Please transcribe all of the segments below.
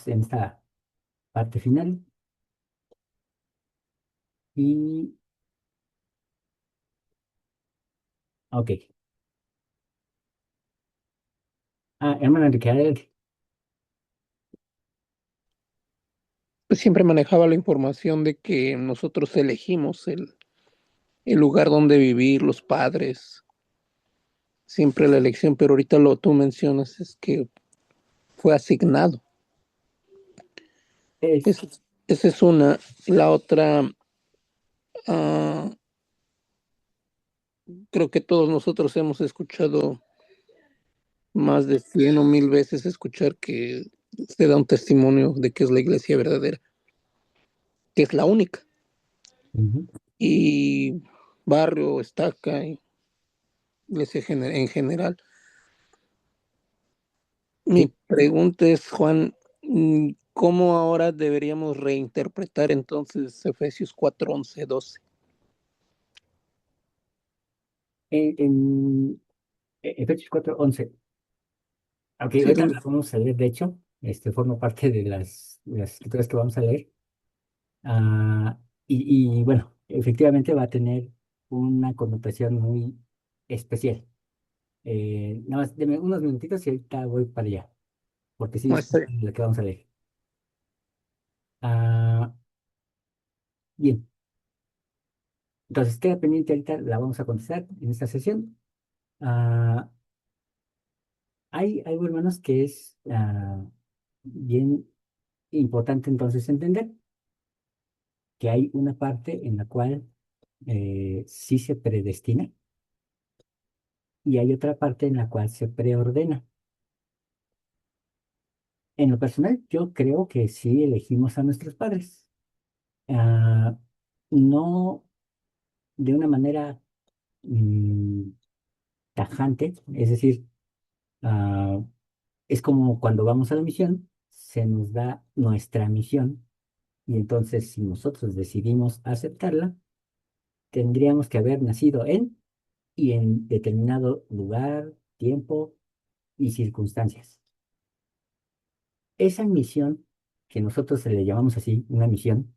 estamos en esta parte final. Y, ok. Hermano Enrique, adelante. Pues siempre manejaba la información de que nosotros elegimos el lugar donde vivir, los padres, siempre la elección, pero ahorita lo tú mencionas es que fue asignado. Es, Es- Esa es una. La otra, ah, creo que todos nosotros hemos escuchado más de 100 o 1000 veces escuchar que se da un testimonio de que es la iglesia verdadera, que es la única. Ujú. Y barrio, estaca, y iglesia en general. Mi Sí. pregunta es, Juan, ¿cómo ahora deberíamos reinterpretar entonces Efesios 4, 11, 12? En Efesios 4:11. Ok, Sí, ahorita las vamos a leer, de hecho, forma parte de las escrituras que vamos a leer. Ah, bueno, efectivamente va a tener una connotación muy especial. Nada más, deme unos minutitos y ahorita voy para allá, porque sí no, es parte de la que vamos a leer. Ah, bien, entonces queda pendiente ahorita, la vamos a contestar en esta sesión. Ah, hay algo, hermanos, que es bien importante entonces entender que hay una parte en la cual sí se predestina y hay otra parte en la cual se preordena. En lo personal, yo creo que sí elegimos a nuestros padres. Ah, no de una manera mm, tajante, es decir, ah, es como cuando vamos a la misión, se nos da nuestra misión y entonces si nosotros decidimos aceptarla, tendríamos que haber nacido en y en determinado lugar, tiempo y circunstancias. Esa misión, que nosotros se le llamamos así, una misión,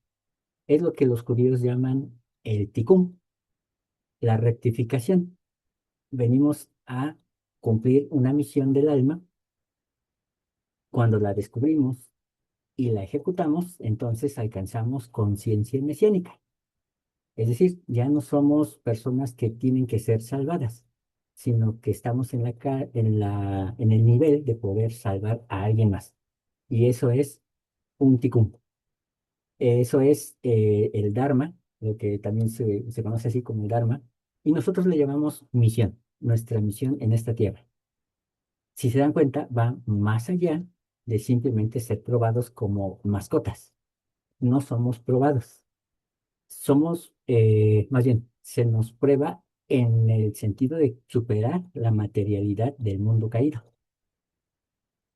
es lo que los judíos llaman el tikkun, la rectificación. Venimos a cumplir una misión del alma. Cuando la descubrimos y la ejecutamos, entonces alcanzamos conciencia mesiánica. Es decir, ya no somos personas que tienen que ser salvadas, sino que estamos en el nivel de poder salvar a alguien más. Y eso es un tikkun. Eso es el Dharma, lo que también se conoce así como el Dharma, y nosotros le llamamos misión, nuestra misión en esta tierra. Si se dan cuenta, va más allá de simplemente ser probados como mascotas. No somos probados. Somos, más bien, se nos prueba en el sentido de superar la materialidad del mundo caído.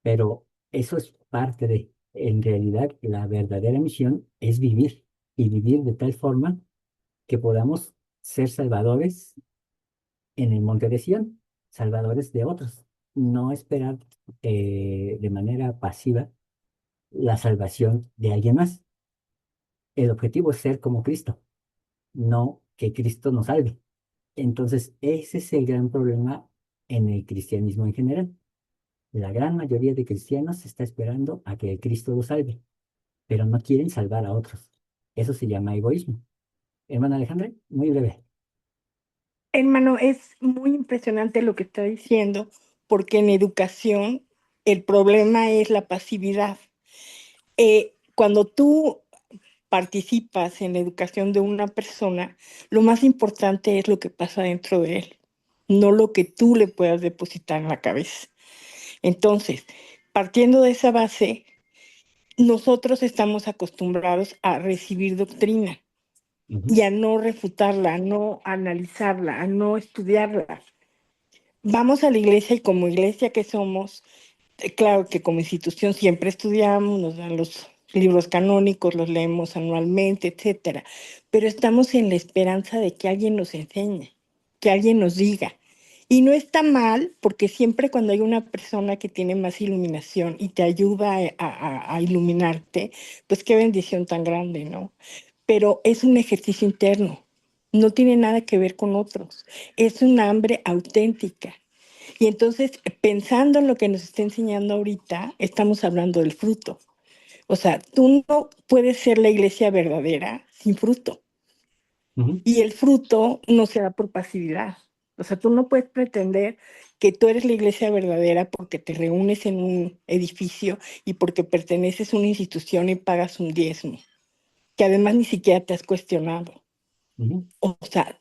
Pero eso es parte de, en realidad, la verdadera misión es vivir y vivir de tal forma que podamos ser salvadores en el monte de Sión, salvadores de otros, no esperar de manera pasiva la salvación de alguien más. El objetivo es ser como Cristo, no que Cristo nos salve. Entonces, ese es el gran problema en el cristianismo en general. La gran mayoría de cristianos está esperando a que Cristo los salve, pero no quieren salvar a otros. Eso se llama egoísmo. Hermana Alejandra, muy breve. Hermano, es muy impresionante lo que está diciendo, porque en educación el problema es la pasividad. Cuando tú participas en la educación de una persona, lo más importante es lo que pasa dentro de él, no lo que tú le puedas depositar en la cabeza. Entonces, partiendo de esa base, nosotros estamos acostumbrados a recibir doctrina Ujú. y a no refutarla, a no analizarla, a no estudiarla. Vamos a la iglesia y como iglesia que somos, claro que como institución siempre estudiamos, nos dan los libros canónicos, los leemos anualmente, etcétera, pero estamos en la esperanza de que alguien nos enseñe, que alguien nos diga. Y no está mal, porque siempre cuando hay una persona que tiene más iluminación y te ayuda a iluminarte, pues qué bendición tan grande, ¿no? Pero es un ejercicio interno, no tiene nada que ver con otros, es una hambre auténtica. Y entonces, pensando en lo que nos está enseñando ahorita, estamos hablando del fruto. O sea, tú no puedes ser la iglesia verdadera sin fruto. Ujú, Y el fruto no se da por pasividad. O sea, tú no puedes pretender que tú eres la iglesia verdadera porque te reúnes en un edificio y porque perteneces a una institución y pagas un diezmo, que además ni siquiera te has cuestionado. ujú, O sea,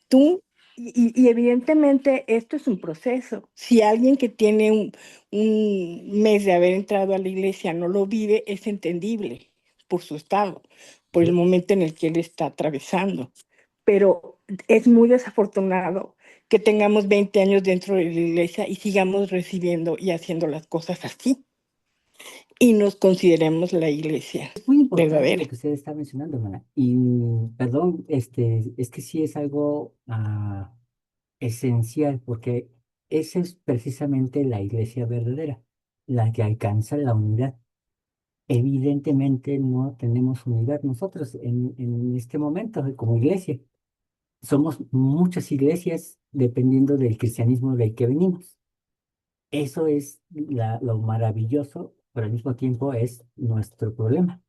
y evidentemente esto es un proceso. Si alguien que tiene un mes de haber entrado a la iglesia no lo vive, es entendible por su estado, por el sí. momento en el que él está atravesando. Pero es muy desafortunado que tengamos 20 años dentro de la iglesia y sigamos recibiendo y haciendo las cosas así y nos consideremos la iglesia Es muy importante lo verdadera. que usted está mencionando, hermana. Y perdón, es que sí es algo esencial, porque esa es precisamente la iglesia verdadera, la que alcanza la unidad. Evidentemente no tenemos unidad nosotros en este momento como iglesia. Somos muchas iglesias dependiendo del cristianismo del que venimos. Eso es lo maravilloso, pero al mismo tiempo es nuestro problema.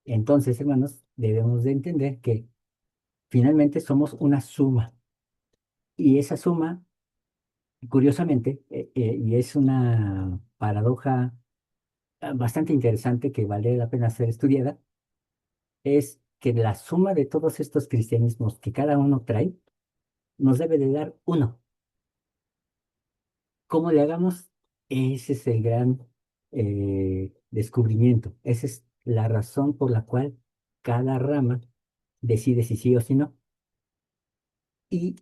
Entonces, hermanos, debemos de entender que finalmente somos una suma. Y esa suma, curiosamente, y es una paradoja bastante interesante que vale la pena ser estudiada, es que la suma de todos estos cristianismos que cada uno trae nos debe de dar uno. ¿Cómo le hagamos? Ese es el gran descubrimiento. Esa es la razón por la cual cada rama decide si sí o si no. Y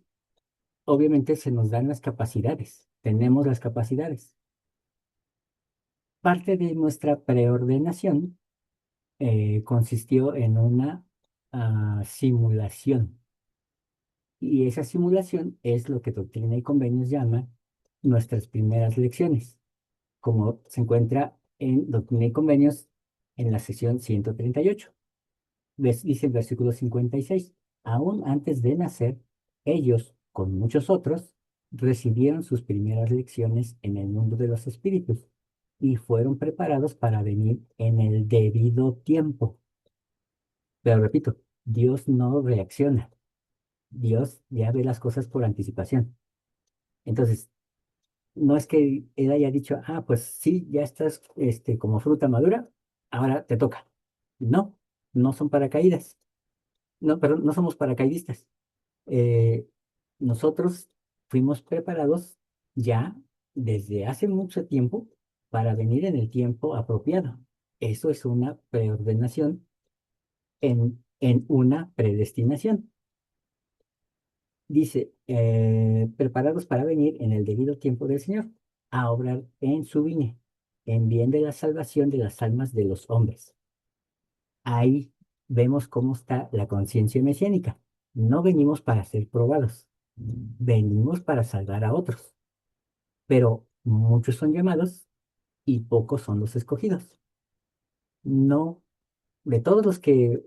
obviamente se nos dan las capacidades. Tenemos las capacidades. Parte de nuestra preordenación consistió en una simulación. Y esa simulación es lo que Doctrina y Convenios llama nuestras primeras lecciones, como se encuentra en Doctrina y Convenios en la sección 138. Dice el versículo 56, aún antes de nacer, ellos, con muchos otros, recibieron sus primeras lecciones en el mundo de los espíritus y fueron preparados para venir en el debido tiempo. Pero repito, Dios no reacciona. Dios ya ve las cosas por anticipación. Entonces, no es que él haya dicho, pues sí, ya estás como fruta madura, ahora te toca. No, no son paracaídas. No, perdón, no somos paracaidistas. Eh, Nosotros fuimos preparados ya desde hace mucho tiempo para venir en el tiempo apropiado. Eso es una preordenación en una predestinación. Dice, preparados para venir en el debido tiempo del Señor, a obrar en su viña, en bien de la salvación de las almas de los hombres. Ahí vemos cómo está la conciencia mesiánica. No venimos para ser probados, venimos para salvar a otros, pero muchos son llamados y pocos son los escogidos. No, de todos los que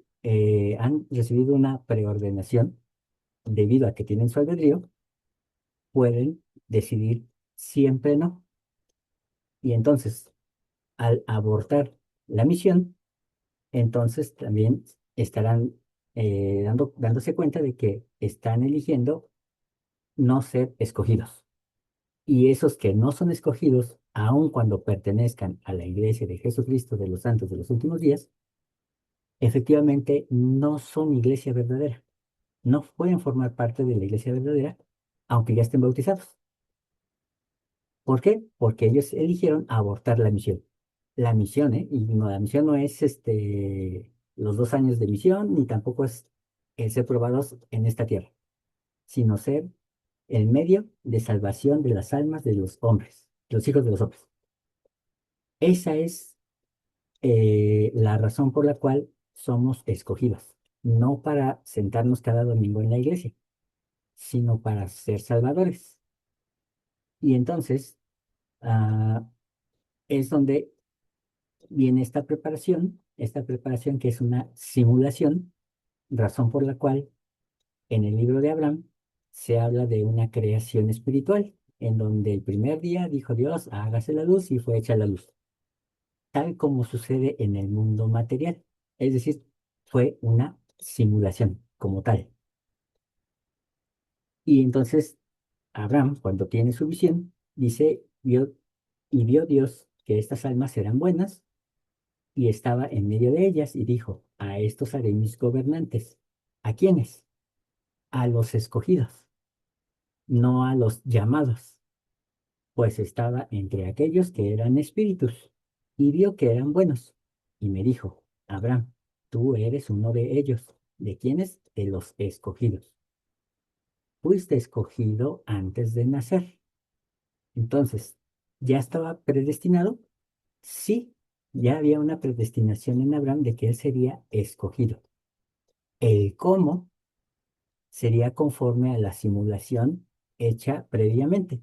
han recibido una preordenación debido a que tienen su albedrío, pueden decidir siempre no. Y entonces, al abortar la misión, entonces también estarán dándose cuenta de que están eligiendo no ser escogidos. Y esos que no son escogidos, aun cuando pertenezcan a la Iglesia de Jesucristo de los Santos de los Últimos Días, efectivamente no son iglesia verdadera. No pueden formar parte de la iglesia verdadera, aunque ya estén bautizados. ¿Por qué? Porque ellos eligieron abortar la misión. La misión, ¿eh? Y no, la misión no es los 2 años de misión, ni tampoco es el ser probados en esta tierra, sino ser el medio de salvación de las almas de los hombres, los hijos de los hombres. Esa es la razón por la cual somos escogidos, no para sentarnos cada domingo en la iglesia, sino para ser salvadores. Y entonces ah, es donde viene esta preparación que es una simulación, razón por la cual en el libro de Abraham se habla de una creación espiritual, en donde el primer día dijo Dios, hágase la luz y fue hecha la luz, tal como sucede en el mundo material. Es decir, fue una simulación como tal. Y entonces Abraham, cuando tiene su visión, dice, vio Dios que estas almas eran buenas y estaba en medio de ellas y dijo, a estos haré mis gobernantes. ¿A quiénes? A los escogidos, no a los llamados, pues estaba entre aquellos que eran espíritus y vio que eran buenos. Y me dijo, Abraham, tú eres uno de ellos. ¿De quiénes? De los escogidos. Fuiste escogido antes de nacer. Entonces, ¿ya estaba predestinado? Sí, ya había una predestinación en Abraham de que él sería escogido. El cómo sería conforme a la simulación hecha previamente.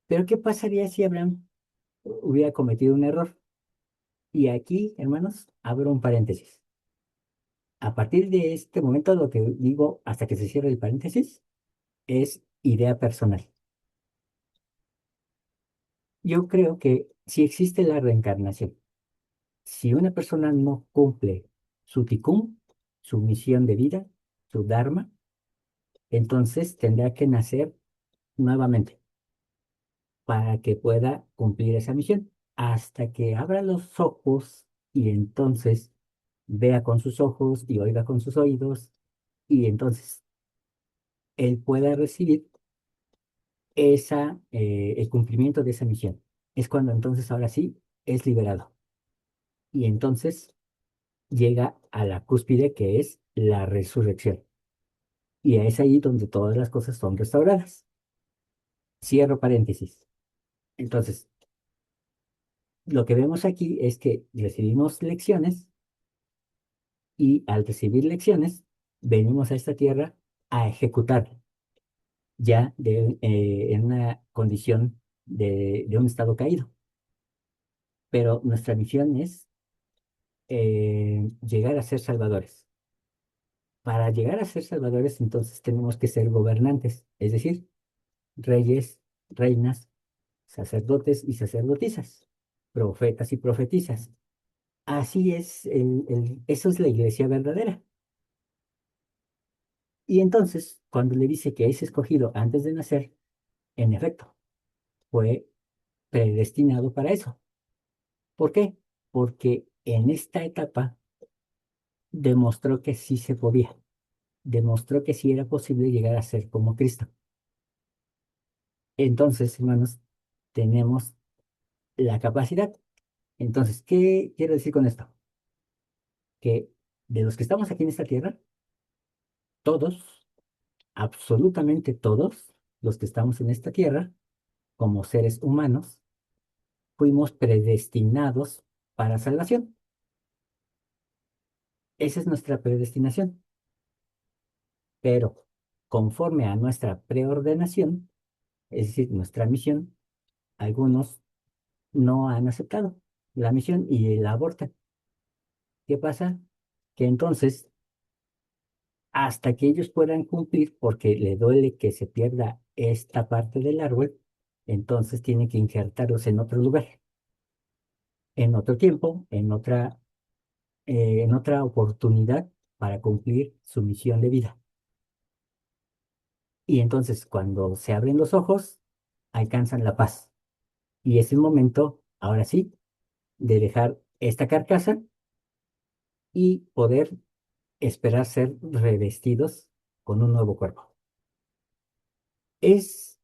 Pero ¿qué pasaría si Abraham hubiera cometido un error? Y aquí, hermanos, abro un paréntesis. A partir de este momento, lo que digo hasta que se cierre el paréntesis es idea personal. Yo creo que si existe la reencarnación, si una persona no cumple su tikkun, su misión de vida, su dharma, entonces tendrá que nacer nuevamente para que pueda cumplir esa misión, hasta que abra los ojos y entonces vea con sus ojos y oiga con sus oídos y entonces él pueda recibir el cumplimiento de esa misión. Es cuando entonces ahora sí es liberado y entonces llega a la cúspide que es la resurrección. Y es ahí donde todas las cosas son restauradas. Cierro paréntesis. Entonces, lo que vemos aquí es que recibimos lecciones y al recibir lecciones, venimos a esta tierra a ejecutar ya en una condición de un estado caído. Pero nuestra misión es llegar a ser salvadores. Para llegar a ser salvadores, entonces tenemos que ser gobernantes, es decir, reyes, reinas, sacerdotes y sacerdotisas, profetas y profetisas. Así es, eso es la iglesia verdadera. Y entonces, cuando le dice que es escogido antes de nacer, en efecto, fue predestinado para eso. ¿Por qué? Porque en esta etapa demostró que sí se podía, demostró que sí era posible llegar a ser como Cristo. Entonces, hermanos, tenemos la capacidad. Entonces, ¿qué quiero decir con esto? Que de los que estamos aquí en esta tierra, todos, absolutamente todos los que estamos en esta tierra, como seres humanos, fuimos predestinados para salvación. Esa es nuestra predestinación. Pero conforme a nuestra preordenación, es decir, nuestra misión, algunos no han aceptado la misión y la abortan. ¿Qué pasa? Que entonces, hasta que ellos puedan cumplir, porque le duele que se pierda esta parte del árbol, entonces tienen que injertarlos en otro lugar, en otro tiempo, en otra oportunidad para cumplir su misión de vida. Y entonces, cuando se abren los ojos, alcanzan la paz. Y es el momento, ahora sí, de dejar esta carcasa y poder esperar ser revestidos con un nuevo cuerpo. Es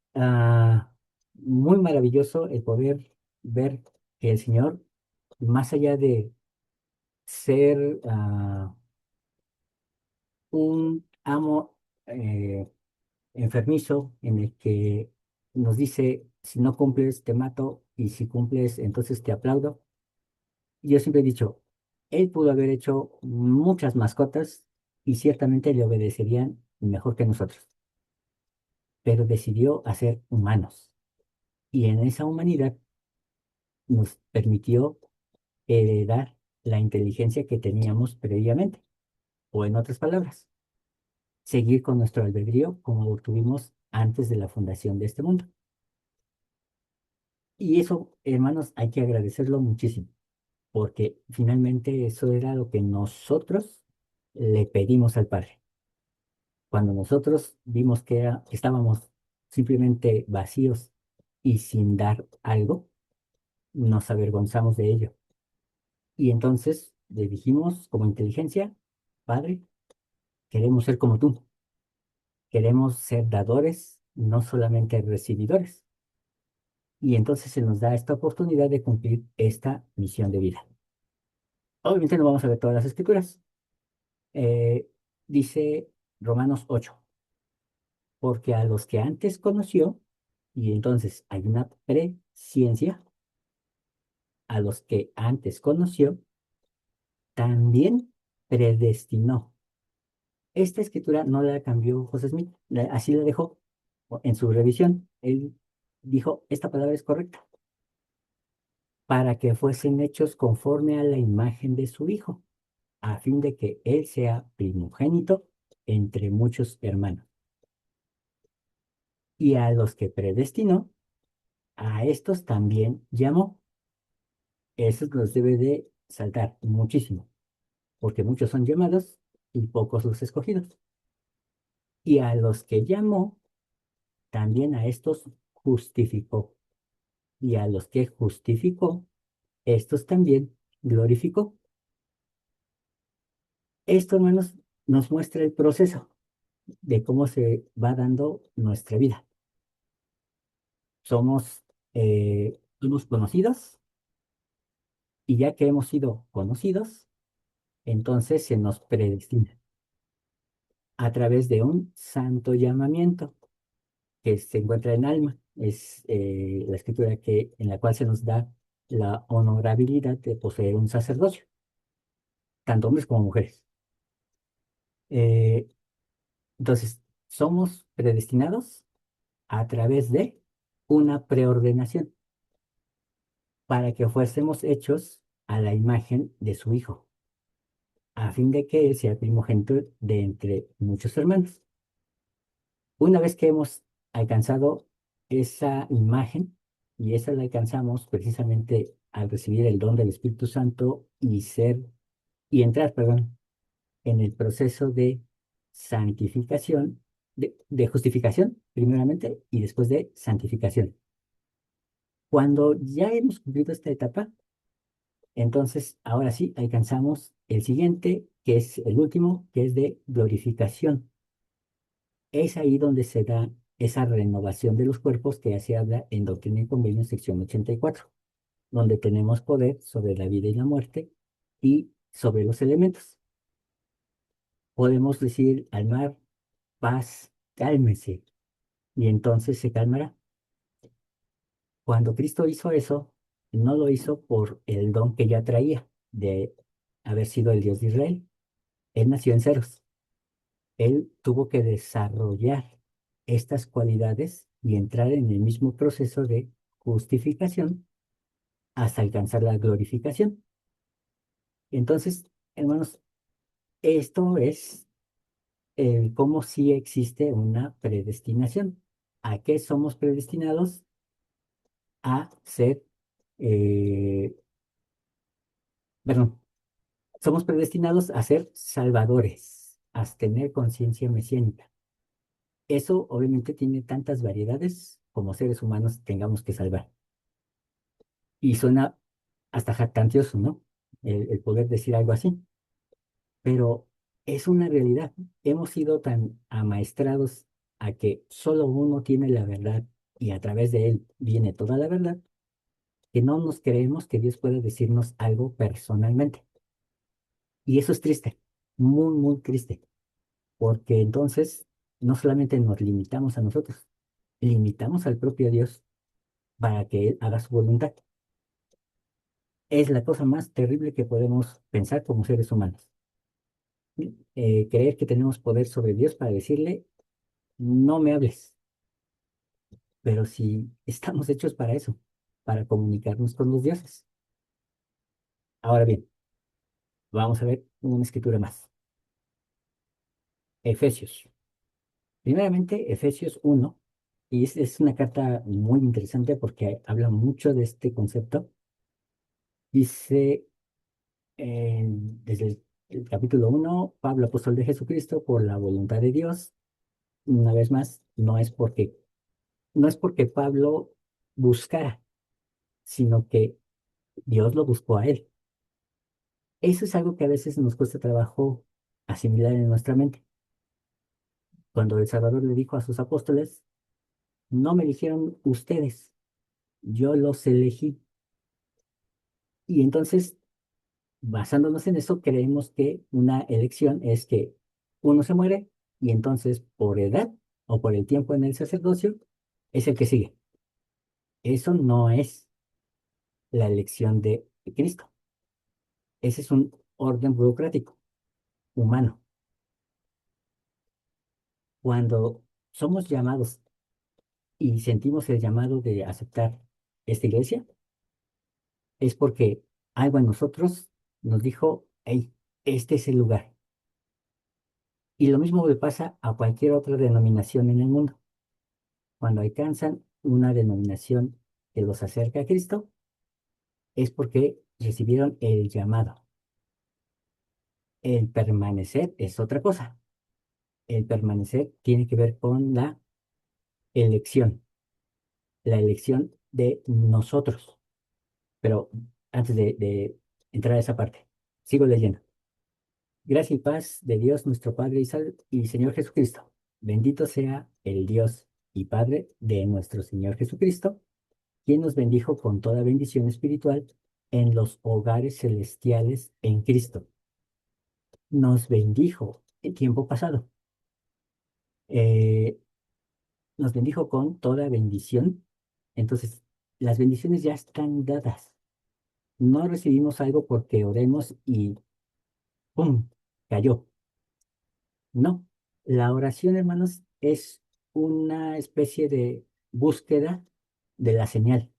muy maravilloso el poder ver que el Señor, más allá de ser un amo enfermizo en el que nos dice, si no cumples, te mato, y si cumples, entonces te aplaudo. Yo siempre he dicho, él pudo haber hecho muchas mascotas y ciertamente le obedecerían mejor que nosotros. pero decidió hacer humanos. Y en esa humanidad nos permitió heredar la inteligencia que teníamos previamente, o en otras palabras, seguir con nuestro albedrío como lo tuvimos antes de la fundación de este mundo. Y eso, hermanos, hay que agradecerlo muchísimo, porque finalmente eso era lo que nosotros le pedimos al Padre. Cuando nosotros vimos que estábamos simplemente vacíos y sin dar algo, nos avergonzamos de ello. Y entonces le dijimos como inteligencia, Padre, queremos ser como tú, queremos ser dadores, no solamente recibidores. Y entonces se nos da esta oportunidad de cumplir esta misión de vida. Obviamente no vamos a ver todas las escrituras. Eh, Dice Romanos 8, porque a los que antes conoció, y entonces hay una presciencia, a los que antes conoció, también predestinó. Esta escritura no la cambió José Smith, así la dejó en su revisión. Él dijo, esta palabra es correcta, para que fuesen hechos conforme a la imagen de su Hijo, a fin de que Él sea primogénito entre muchos hermanos. Y a los que predestinó, a estos también llamó. Esos los debe de saltar muchísimo, porque muchos son llamados y pocos los escogidos. Y a los que llamó, también a estos justificó. Y a los que justificó, estos también glorificó. Esto, hermanos, nos muestra el proceso de cómo se va dando nuestra vida. Somos conocidos, y ya que hemos sido conocidos, entonces se nos predestina a través de un santo llamamiento que se encuentra en alma. Es la escritura en la cual se nos da la honorabilidad de poseer un sacerdocio, tanto hombres como mujeres. Eh, entonces, somos predestinados a través de una preordenación para que fuésemos hechos a la imagen de su Hijo, a fin de que Él sea primogénito de entre muchos hermanos. Una vez que hemos alcanzado esa imagen, y esa la alcanzamos precisamente al recibir el don del Espíritu Santo y entrar, perdón, en el proceso de santificación, de justificación, primeramente, y después de santificación. Cuando ya hemos cumplido esta etapa, entonces ahora sí alcanzamos el siguiente, que es el último, que es de glorificación. Es ahí donde se da esa renovación de los cuerpos que ya se habla en Doctrina y Convenios, sección 84, donde tenemos poder sobre la vida y la muerte y sobre los elementos. Podemos decir al mar, paz, cálmese, y entonces se calmará. Cuando Cristo hizo eso, no lo hizo por el don que ya traía de haber sido el Dios de Israel. Él nació en ceros. Él tuvo que desarrollar estas cualidades y entrar en el mismo proceso de justificación hasta alcanzar la glorificación. Entonces, hermanos, esto es cómo sí existe una predestinación. ¿A qué somos predestinados? A ser, eh, perdón, somos predestinados a ser salvadores, a tener conciencia mesiánica. Eso obviamente tiene tantas variedades como seres humanos tengamos que salvar. Y suena hasta jactancioso, ¿no? El poder decir algo así. Pero es una realidad. Hemos sido tan amaestrados a que solo uno tiene la verdad y a través de él viene toda la verdad, que no nos creemos que Dios pueda decirnos algo personalmente. Y eso es triste, muy, muy triste, porque entonces no solamente nos limitamos a nosotros, limitamos al propio Dios para que Él haga su voluntad. Es la cosa más terrible que podemos pensar como seres humanos. Creer que tenemos poder sobre Dios para decirle, no me hables, pero si estamos hechos para eso, para comunicarnos con los dioses. Ahora bien, vamos a ver una escritura más. Efesios. Primeramente, Efesios 1, y es una carta muy interesante porque habla mucho de este concepto. Dice desde el capítulo 1, Pablo, apóstol de Jesucristo, por la voluntad de Dios. Una vez más, no es porque Pablo buscara, sino que Dios lo buscó a él. Eso es algo que a veces nos cuesta trabajo asimilar en nuestra mente. Cuando el Salvador le dijo a sus apóstoles, no me eligieron ustedes, yo los elegí. Y entonces, basándonos en eso, creemos que una elección es que uno se muere y entonces por edad o por el tiempo en el sacerdocio es el que sigue. Eso no es la elección de Cristo. Ese es un orden burocrático, humano. Cuando somos llamados y sentimos el llamado de aceptar esta iglesia, es porque algo en nosotros nos dijo, hey, este es el lugar. Y lo mismo le pasa a cualquier otra denominación en el mundo. Cuando alcanzan una denominación que los acerca a Cristo, es porque recibieron el llamado. El permanecer es otra cosa. El permanecer tiene que ver con elección, la elección de nosotros. Pero antes de entrar a esa parte, sigo leyendo. Gracia y paz de Dios nuestro Padre y Señor Jesucristo. Bendito sea el Dios y Padre de nuestro Señor Jesucristo, quien nos bendijo con toda bendición espiritual en los hogares celestiales en Cristo. Nos bendijo en tiempo pasado. Eh, nos bendijo con toda bendición. Entonces, las bendiciones ya están dadas. No recibimos algo porque oremos y ¡pum! Cayó. No, la oración, hermanos, es una especie de búsqueda de la señal.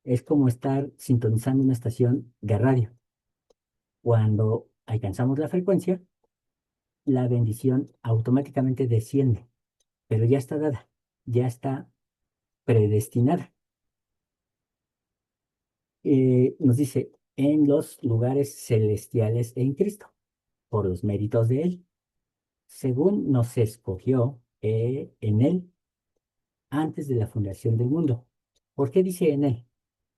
Es como estar sintonizando una estación de radio. Cuando alcanzamos la frecuencia, la bendición automáticamente desciende, pero ya está dada, ya está predestinada. Nos dice, en los lugares celestiales en Cristo, por los méritos de Él, según nos escogió en Él antes de la fundación del mundo. ¿Por qué dice en Él?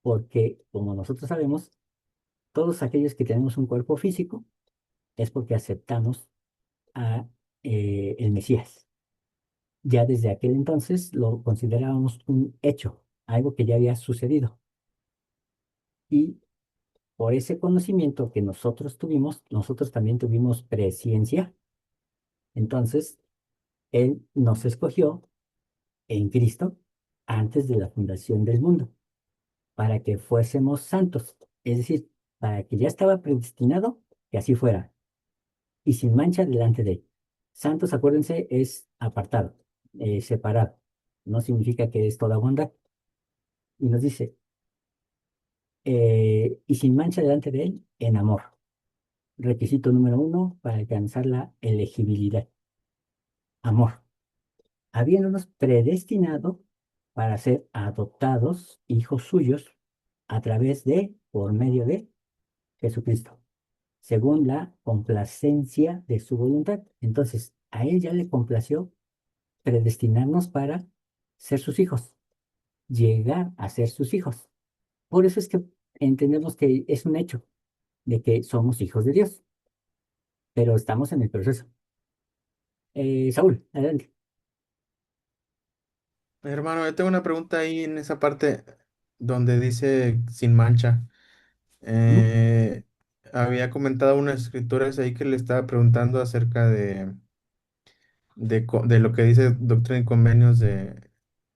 Porque, como nosotros sabemos, todos aquellos que tenemos un cuerpo físico es porque aceptamos a el Mesías. Ya desde aquel entonces lo considerábamos un hecho, algo que ya había sucedido. Y por ese conocimiento que nosotros tuvimos, nosotros también tuvimos presciencia. Entonces, Él nos escogió en Cristo antes de la fundación del mundo, para que fuésemos santos, es decir, para que ya estaba predestinado que así fuera, y sin mancha delante de Él. Santos, acuérdense, es apartado, separado. No significa que es toda bondad. Y nos dice, y sin mancha delante de Él en amor. Requisito número uno para alcanzar la elegibilidad. Amor. Habiéndonos predestinado para ser adoptados hijos suyos a través por medio de Jesucristo, según la complacencia de su voluntad. Entonces, a Él ya le complació predestinarnos para ser sus hijos, llegar a ser sus hijos. Por eso es que entendemos que es un hecho de que somos hijos de Dios, pero estamos en el proceso. Saúl, adelante. Hermano, yo tengo una pregunta ahí en esa parte donde dice sin mancha. Ujú. Eh, Había comentado unas escrituras ahí que le estaba preguntando acerca de lo que dice Doctrina y Convenios de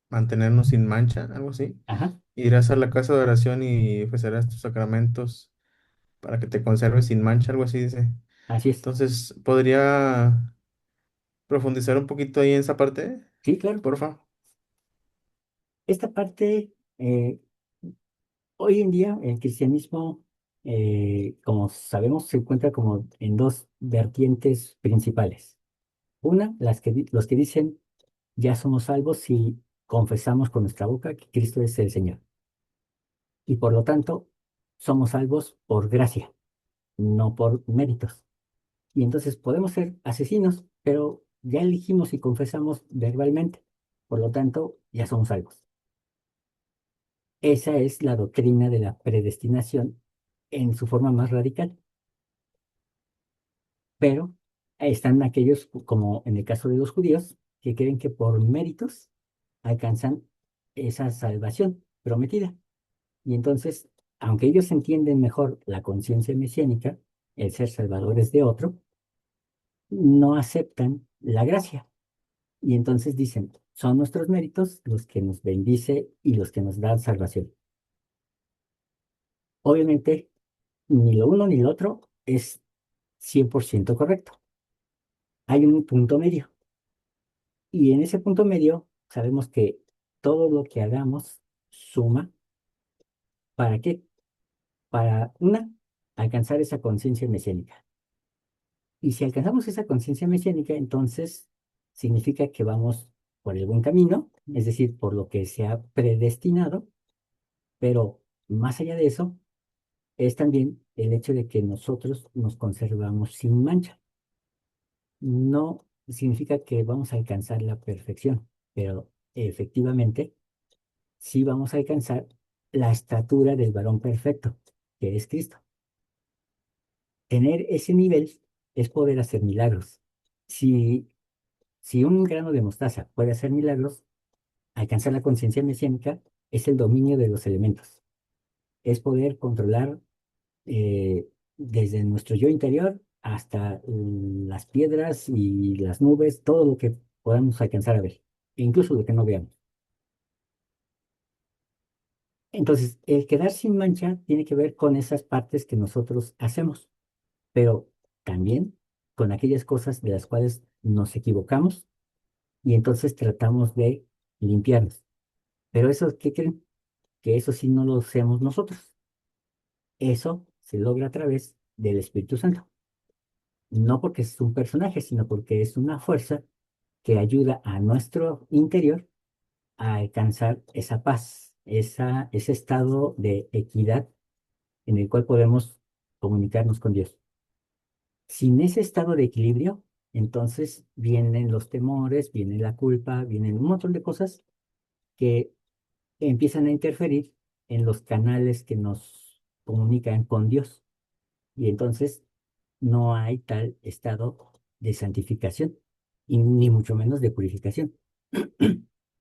mantenernos sin mancha, algo así. Ajá, Irás a la casa de oración y ofrecerás tus sacramentos para que te conserves sin mancha, algo así dice. así es. Entonces, ¿podría profundizar un poquito ahí en esa parte, Sí, claro. porfa? esta parte, hoy en día el cristianismo, como sabemos, se encuentra como en dos vertientes principales. Una, los que dicen, ya somos salvos si confesamos con nuestra boca que Cristo es el Señor. Y por lo tanto, somos salvos por gracia, no por méritos. Y entonces podemos ser asesinos, pero ya elegimos y confesamos verbalmente. Por lo tanto, ya somos salvos. Esa es la doctrina de la predestinación en su forma más radical. Pero están aquellos, como en el caso de los judíos, que creen que por méritos alcanzan esa salvación prometida. Y entonces, aunque ellos entienden mejor la conciencia mesiánica, el ser salvadores de otro, no aceptan la gracia. Y entonces dicen, son nuestros méritos los que nos bendice y los que nos dan salvación. Obviamente, ni lo uno ni lo otro es 100% correcto. Hay un punto medio. Y en ese punto medio sabemos que todo lo que hagamos suma. ¿Para qué? Para, una, alcanzar esa conciencia mesiánica. Y si alcanzamos esa conciencia mesiánica, entonces significa que vamos por el buen camino, es decir, por lo que se ha predestinado, pero más allá de eso, es también el hecho de que nosotros nos conservamos sin mancha. No significa que vamos a alcanzar la perfección, pero efectivamente sí vamos a alcanzar la estatura del varón perfecto, que es Cristo. Tener ese nivel es poder hacer milagros. Si, si un grano de mostaza puede hacer milagros, alcanzar la conciencia mesiánica es el dominio de los elementos. Es poder controlar desde nuestro yo interior hasta las piedras y las nubes, todo lo que podamos alcanzar a ver, e incluso lo que no veamos. Entonces, el quedar sin mancha tiene que ver con esas partes que nosotros hacemos, pero también con aquellas cosas de las cuales nos equivocamos y entonces tratamos de limpiarnos. Pero eso, ¿qué creen? Que eso sí no lo seamos nosotros. Eso se logra a través del Espíritu Santo. No porque es un personaje, sino porque es una fuerza que ayuda a nuestro interior a alcanzar esa paz, ese estado de equidad en el cual podemos comunicarnos con Dios. Sin ese estado de equilibrio, entonces vienen los temores, viene la culpa, vienen un montón de cosas que empiezan a interferir en los canales que nos comunican con Dios. Y entonces no hay tal estado de santificación y ni mucho menos de purificación.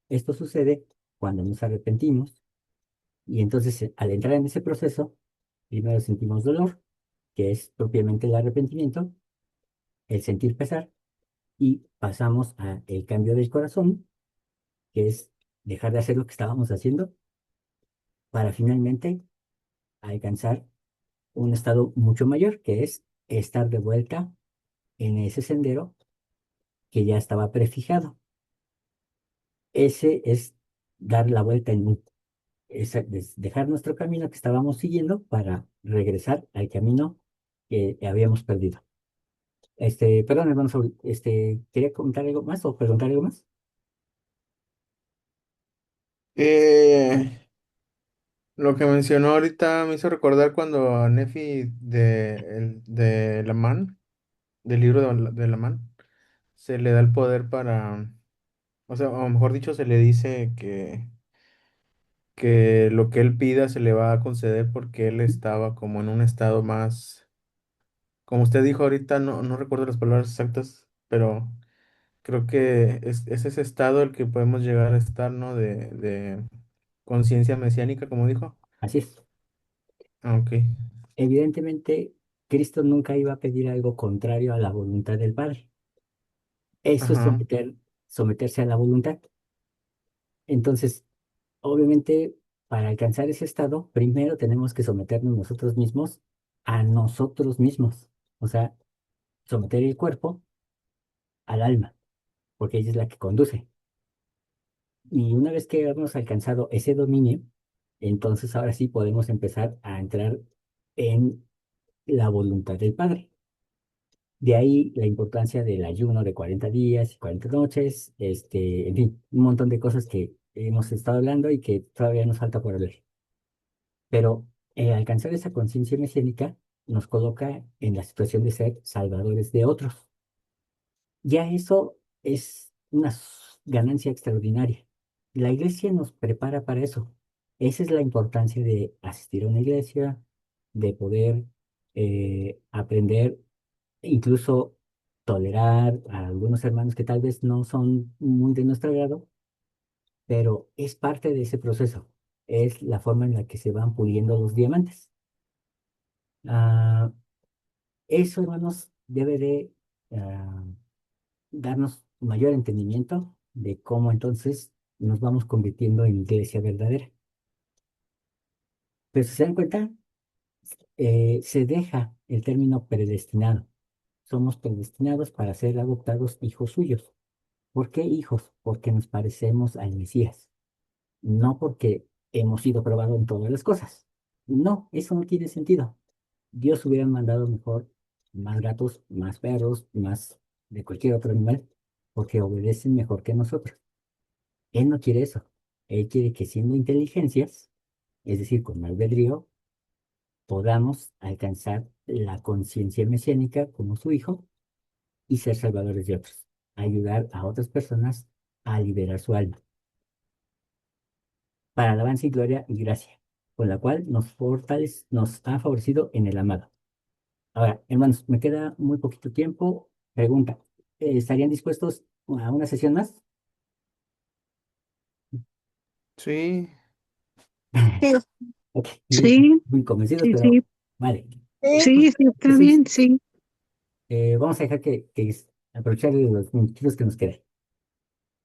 Esto sucede cuando nos arrepentimos y entonces al entrar en ese proceso, primero sentimos dolor, que es propiamente el arrepentimiento, el sentir pesar, y pasamos a el cambio del corazón, que es dejar de hacer lo que estábamos haciendo para finalmente alcanzar un estado mucho mayor, que es estar de vuelta en ese sendero que ya estaba prefijado. Ese es dar la vuelta en U, es dejar nuestro camino que estábamos siguiendo para regresar al camino que habíamos perdido. Perdón, hermano Saúl, ¿quería comentar algo más o preguntar algo más? Eh, lo que mencionó ahorita me hizo recordar cuando a Nefi de Lamán, del libro de Lamán, se le da el poder para, o sea, o mejor dicho, se le dice que lo que él pida se le va a conceder porque él estaba como en un estado más, como usted dijo ahorita, no recuerdo las palabras exactas, pero creo que es ese estado el que podemos llegar a estar, ¿no? De conciencia mesiánica, como dijo. Así es. Ah, ok. Evidentemente, Cristo nunca iba a pedir algo contrario a la voluntad del Padre. Eso es Ajá. someterse a la voluntad. Entonces, obviamente, para alcanzar ese estado, primero tenemos que someternos nosotros mismos a nosotros mismos. O sea, someter el cuerpo al alma, porque ella es la que conduce. Y una vez que hemos alcanzado ese dominio, entonces ahora sí podemos empezar a entrar en la voluntad del Padre. De ahí la importancia del ayuno de 40 días y 40 noches, en fin, un montón de cosas que hemos estado hablando y que todavía nos falta por hablar. Pero alcanzar esa conciencia mesiánica nos coloca en la situación de ser salvadores de otros. Ya eso es una ganancia extraordinaria. La iglesia nos prepara para eso. Esa es la importancia de asistir a una iglesia, de poder aprender, incluso tolerar a algunos hermanos que tal vez no son muy de nuestro agrado, pero es parte de ese proceso. Es la forma en la que se van puliendo los diamantes. Ah, eso, hermanos, debe de ah, darnos mayor entendimiento de cómo entonces nos vamos convirtiendo en iglesia verdadera. Pero si se dan cuenta, se deja el término predestinado. Somos predestinados para ser adoptados hijos suyos. ¿Por qué hijos? Porque nos parecemos al Mesías, no porque hemos sido probados en todas las cosas. No, eso no tiene sentido. Dios hubiera mandado mejor más gatos, más perros, más de cualquier otro animal, porque obedecen mejor que nosotros. Él no quiere eso. Él quiere que siendo inteligencias, es decir, con albedrío, podamos alcanzar la conciencia mesiánica como su hijo y ser salvadores de otros, ayudar a otras personas a liberar su alma, para alabanza y gloria y gracia, con la cual nos ha favorecido en el amado. Ahora, hermanos, me queda muy poquito tiempo. Pregunta, ¿estarían dispuestos a una sesión más? Sí, Sí, Ok, Sí, muy convencidos, sí, sí, pero vale. sí, sí, está Entonces, bien, sí. vamos a dejar aprovechar los minutitos que nos quedan.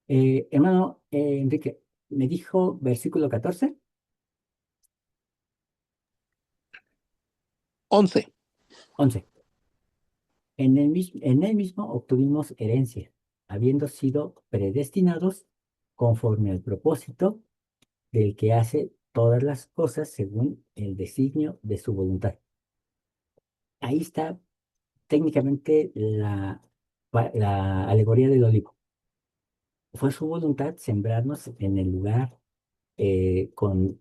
Hermano Enrique, me dijo versículo 14, 11. 11. En él mismo obtuvimos herencia, habiendo sido predestinados conforme al propósito del que hace todas las cosas según el designio de su voluntad. Ahí está técnicamente la alegoría del olivo. Fue su voluntad sembrarnos en el lugar con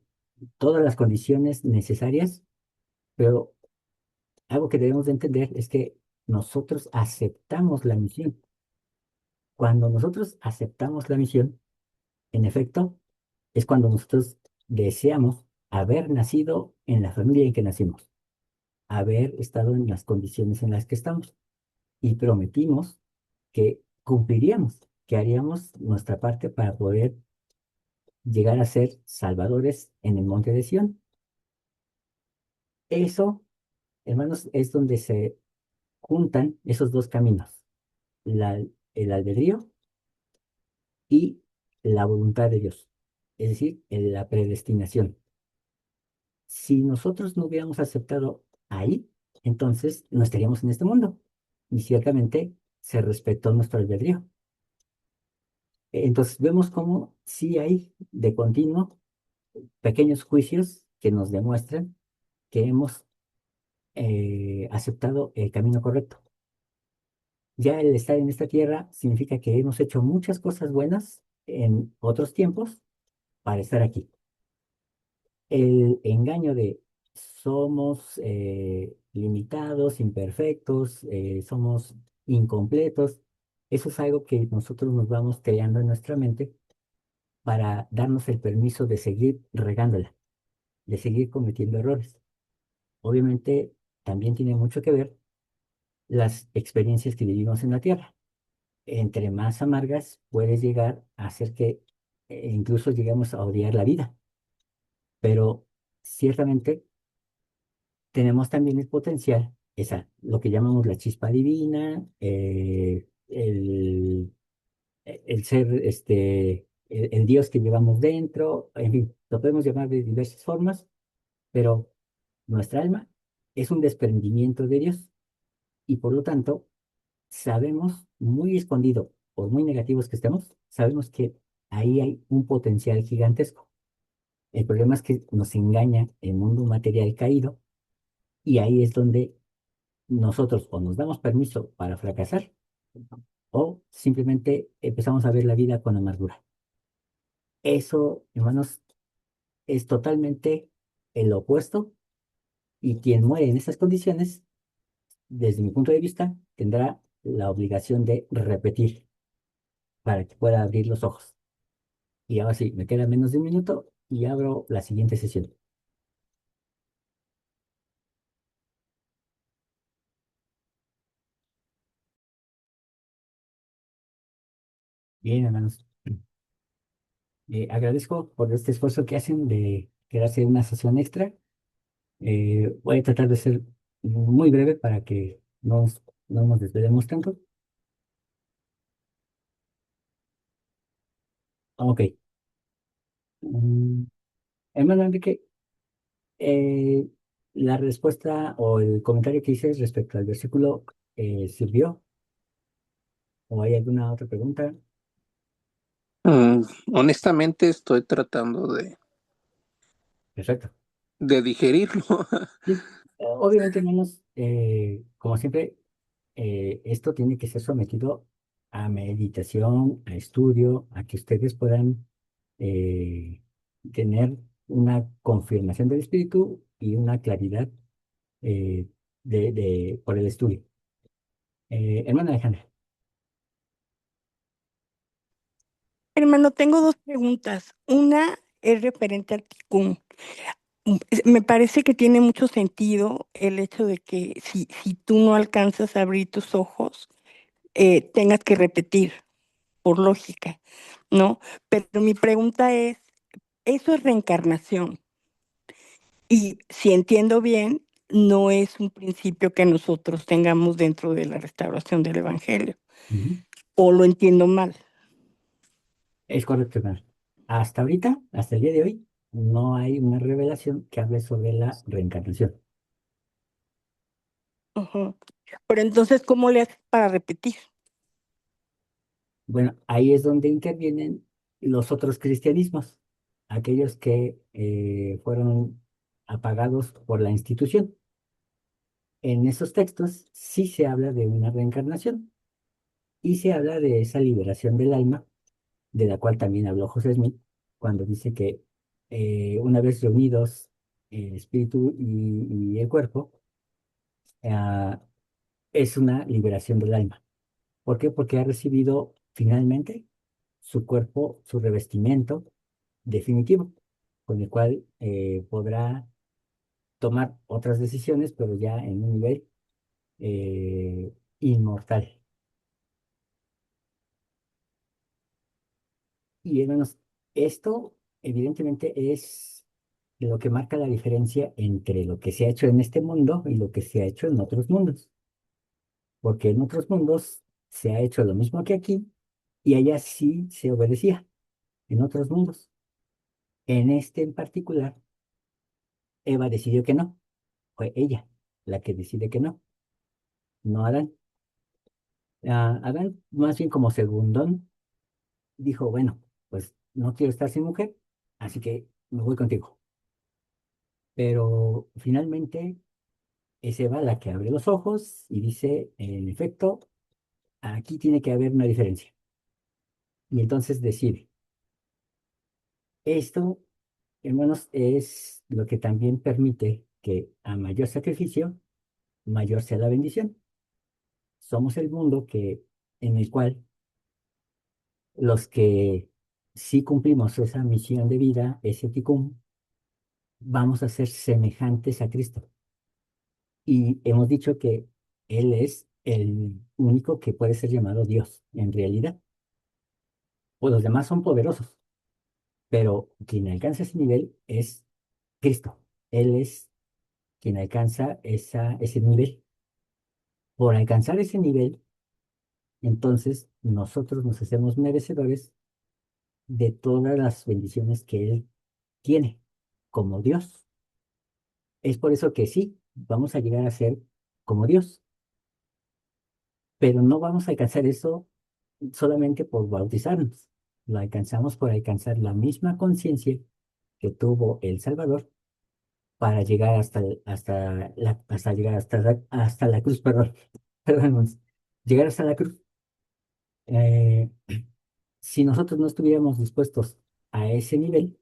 todas las condiciones necesarias, pero algo que debemos de entender es que nosotros aceptamos la misión. Cuando nosotros aceptamos la misión, en efecto, es cuando nosotros deseamos haber nacido en la familia en que nacimos, haber estado en las condiciones en las que estamos y prometimos que cumpliríamos, que haríamos nuestra parte para poder llegar a ser salvadores en el monte de Sión. Eso, hermanos, es donde se juntan esos dos caminos, el albedrío y la voluntad de Dios, es decir, la predestinación. Si nosotros no hubiéramos aceptado ahí, entonces no estaríamos en este mundo. Y ciertamente se respetó nuestro albedrío. Entonces vemos cómo sí hay de continuo pequeños juicios que nos demuestran que hemos aceptado el camino correcto. Ya el estar en esta tierra significa que hemos hecho muchas cosas buenas en otros tiempos para estar aquí. El engaño de somos limitados, imperfectos, somos incompletos, eso es algo que nosotros nos vamos creando en nuestra mente para darnos el permiso de seguir regándola, de seguir cometiendo errores. Obviamente, también tiene mucho que ver las experiencias que vivimos en la tierra. Entre más amargas puedes llegar a hacer que incluso lleguemos a odiar la vida, pero ciertamente tenemos también el potencial, lo que llamamos la chispa divina, el ser, el Dios que llevamos dentro, en fin, lo podemos llamar de diversas formas, pero nuestra alma es un desprendimiento de Dios y por lo tanto sabemos, muy escondido, por muy negativos que estemos, sabemos que ahí hay un potencial gigantesco. El problema es que nos engaña el mundo material caído y ahí es donde nosotros o nos damos permiso para fracasar o simplemente empezamos a ver la vida con amargura. Eso, hermanos, es totalmente el opuesto y quien muere en estas condiciones, desde mi punto de vista, tendrá la obligación de repetir para que pueda abrir los ojos. Y ahora sí, me queda menos de un minuto y abro la siguiente sesión. Bien, hermanos. Agradezco por este esfuerzo que hacen de quedarse en una sesión extra. Voy a tratar de ser muy breve para que no nos desvelemos tanto. Ok. Mm, Hermano Enrique, eh, la respuesta o el comentario que hice respecto al versículo sirvió o hay alguna otra pregunta. Mm, honestamente estoy tratando Perfecto. de digerirlo. Sí, obviamente, hermanos, como siempre, esto tiene que ser sometido a meditación, a estudio, a que ustedes puedan eh, tener una confirmación del espíritu y una claridad por el estudio. Hermana Alejandra, Hermano, tengo dos preguntas. Una es referente al Tikkun. Me parece que tiene mucho sentido el hecho de que si tú no alcanzas a abrir tus ojos, tengas que repetir por lógica, ¿no? Pero mi pregunta es, ¿eso es reencarnación? Y si entiendo bien, no es un principio que nosotros tengamos dentro de la restauración del Evangelio, ujú, o lo entiendo mal. es correcto, hermana. Hasta ahorita, hasta el día de hoy, no hay una revelación que hable sobre la reencarnación. Ujú. Pero entonces, ¿cómo le haces para repetir? Bueno, ahí es donde intervienen los otros cristianismos, aquellos que fueron apagados por la institución. En esos textos sí se habla de una reencarnación y se habla de esa liberación del alma, de la cual también habló José Smith, cuando dice que una vez reunidos el espíritu y el cuerpo, ah, es una liberación del alma. ¿Por qué? Porque ha recibido finalmente su cuerpo, su revestimiento definitivo, con el cual podrá tomar otras decisiones, pero ya en un nivel inmortal. Y hermanos, esto evidentemente es lo que marca la diferencia entre lo que se ha hecho en este mundo y lo que se ha hecho en otros mundos, porque en otros mundos se ha hecho lo mismo que aquí y allá sí se obedecía, en otros mundos. En este en particular, Eva decidió que no, fue ella la que decide que no, no Adán. Adán, más bien como segundón, dijo, bueno, pues no quiero estar sin mujer, así que me voy contigo. Pero finalmente es Eva la que abre los ojos y dice, en efecto, aquí tiene que haber una diferencia. Y entonces decide. Esto, hermanos, es lo que también permite que a mayor sacrificio, mayor sea la bendición. Somos el mundo en el cual los que sí cumplimos esa misión de vida, ese ticum, vamos a ser semejantes a Cristo. Y hemos dicho que Él es el único que puede ser llamado Dios, en realidad. Pues los demás son poderosos, pero quien alcanza ese nivel es Cristo. Él es quien alcanza ese nivel. Por alcanzar ese nivel, entonces nosotros nos hacemos merecedores de todas las bendiciones que Él tiene como Dios. Es por eso que sí, vamos a llegar a ser como Dios, pero no vamos a alcanzar eso solamente por bautizarnos. lo alcanzamos por alcanzar la misma conciencia que tuvo el Salvador para llegar hasta la cruz, perdón, perdón, llegar hasta la cruz. Eh, si nosotros no estuviéramos dispuestos a ese nivel,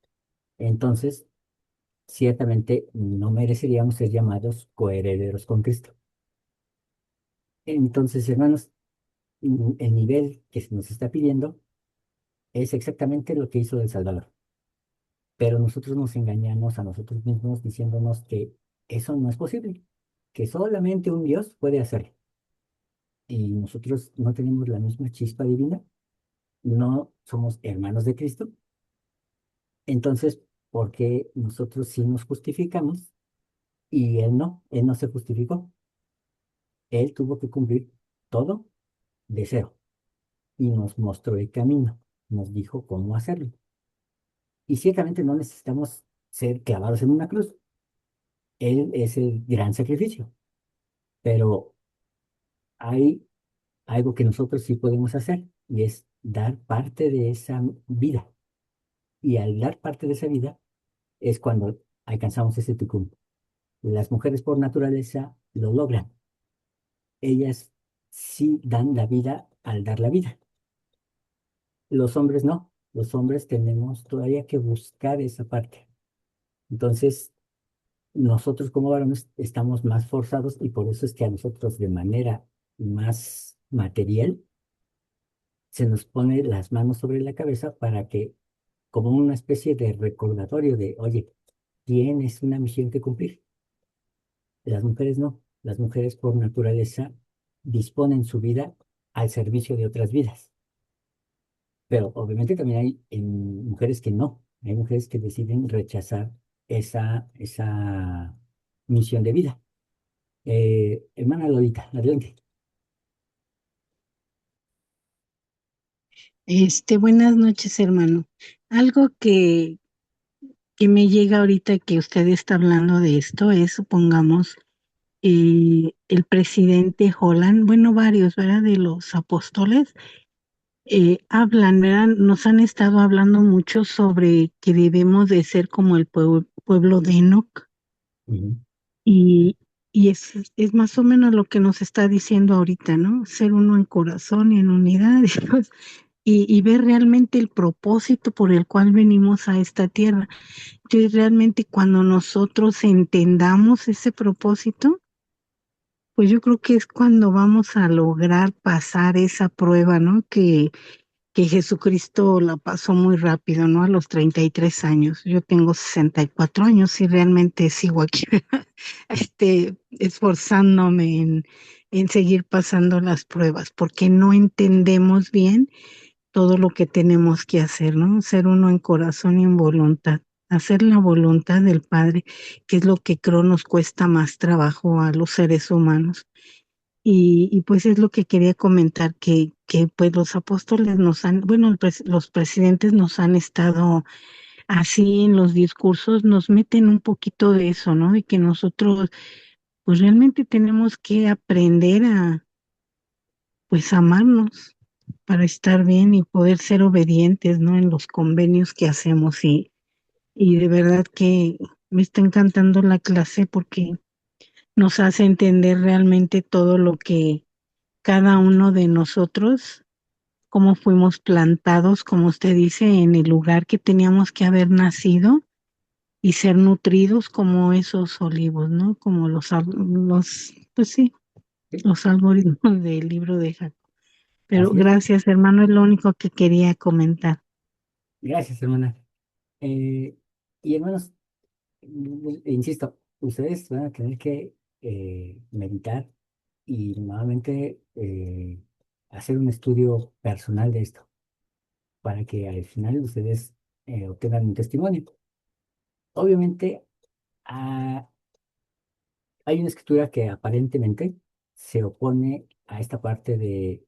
entonces ciertamente no mereceríamos ser llamados coherederos con Cristo. Entonces, hermanos, el nivel que se nos está pidiendo es exactamente lo que hizo el Salvador. Pero nosotros nos engañamos a nosotros mismos diciéndonos que eso no es posible, que solamente un Dios puede hacerlo. Y nosotros no tenemos la misma chispa divina, no somos hermanos de Cristo. Entonces, ¿por qué nosotros sí nos justificamos y Él no? Él no se justificó. Él tuvo que cumplir todo de cero y nos mostró el camino, nos dijo cómo hacerlo. Y ciertamente no necesitamos ser clavados en una cruz. Él es el gran sacrificio, pero hay algo que nosotros sí podemos hacer y es dar parte de esa vida. Y al dar parte de esa vida es cuando alcanzamos ese tucum. Las mujeres por naturaleza lo logran. Ellas sí dan la vida al dar la vida. Los hombres no. Los hombres tenemos todavía que buscar esa parte. Entonces, nosotros como varones estamos más forzados y por eso es que a nosotros de manera más material se nos pone las manos sobre la cabeza para que, como una especie de recordatorio de, oye, tienes una misión que cumplir. Las mujeres no. Las mujeres por naturaleza disponen su vida al servicio de otras vidas. Pero obviamente también hay mujeres que no. Hay mujeres que deciden rechazar esa misión de vida. Hermana Lolita, adelante. Buenas noches, hermano. Algo que me llega ahorita que usted está hablando de esto es, supongamos, el presidente Holland, bueno, varios, ¿verdad? De los apóstoles, hablan, ¿verdad? Nos han estado hablando mucho sobre que debemos de ser como el pueblo de Enoch Ujú. y, y es más o menos lo que nos está diciendo ahorita, ¿no? Ser uno en corazón y en unidad. Y ver realmente el propósito por el cual venimos a esta tierra. Entonces, realmente cuando nosotros entendamos ese propósito, pues yo creo que es cuando vamos a lograr pasar esa prueba, ¿no? Que Jesucristo la pasó muy rápido, ¿no? A los 33 años. Yo tengo 64 años y realmente sigo aquí, esforzándome en seguir pasando las pruebas, porque no entendemos bien todo lo que tenemos que hacer, ¿no? Ser uno en corazón y en voluntad, hacer la voluntad del Padre, que es lo que creo nos cuesta más trabajo a los seres humanos. Y pues es lo que quería comentar, que pues los apóstoles nos han, bueno, los presidentes nos han estado así en los discursos, nos meten un poquito de eso, ¿no? De que nosotros pues realmente tenemos que aprender a pues amarnos para estar bien y poder ser obedientes, ¿no? En los convenios que hacemos y de verdad que me está encantando la clase porque nos hace entender realmente todo lo que cada uno de nosotros, cómo fuimos plantados, como usted dice, en el lugar que teníamos que haber nacido y ser nutridos como esos olivos, ¿no? Como pues sí, Sí, los algoritmos del libro de Jacob. Pero así es. gracias, hermano, es lo único que quería comentar. Gracias, hermana. Eh, y hermanos, insisto, ustedes van a tener que meditar y nuevamente hacer un estudio personal de esto para que al final ustedes obtengan un testimonio. Obviamente, ah, hay una escritura que aparentemente se opone a esta parte de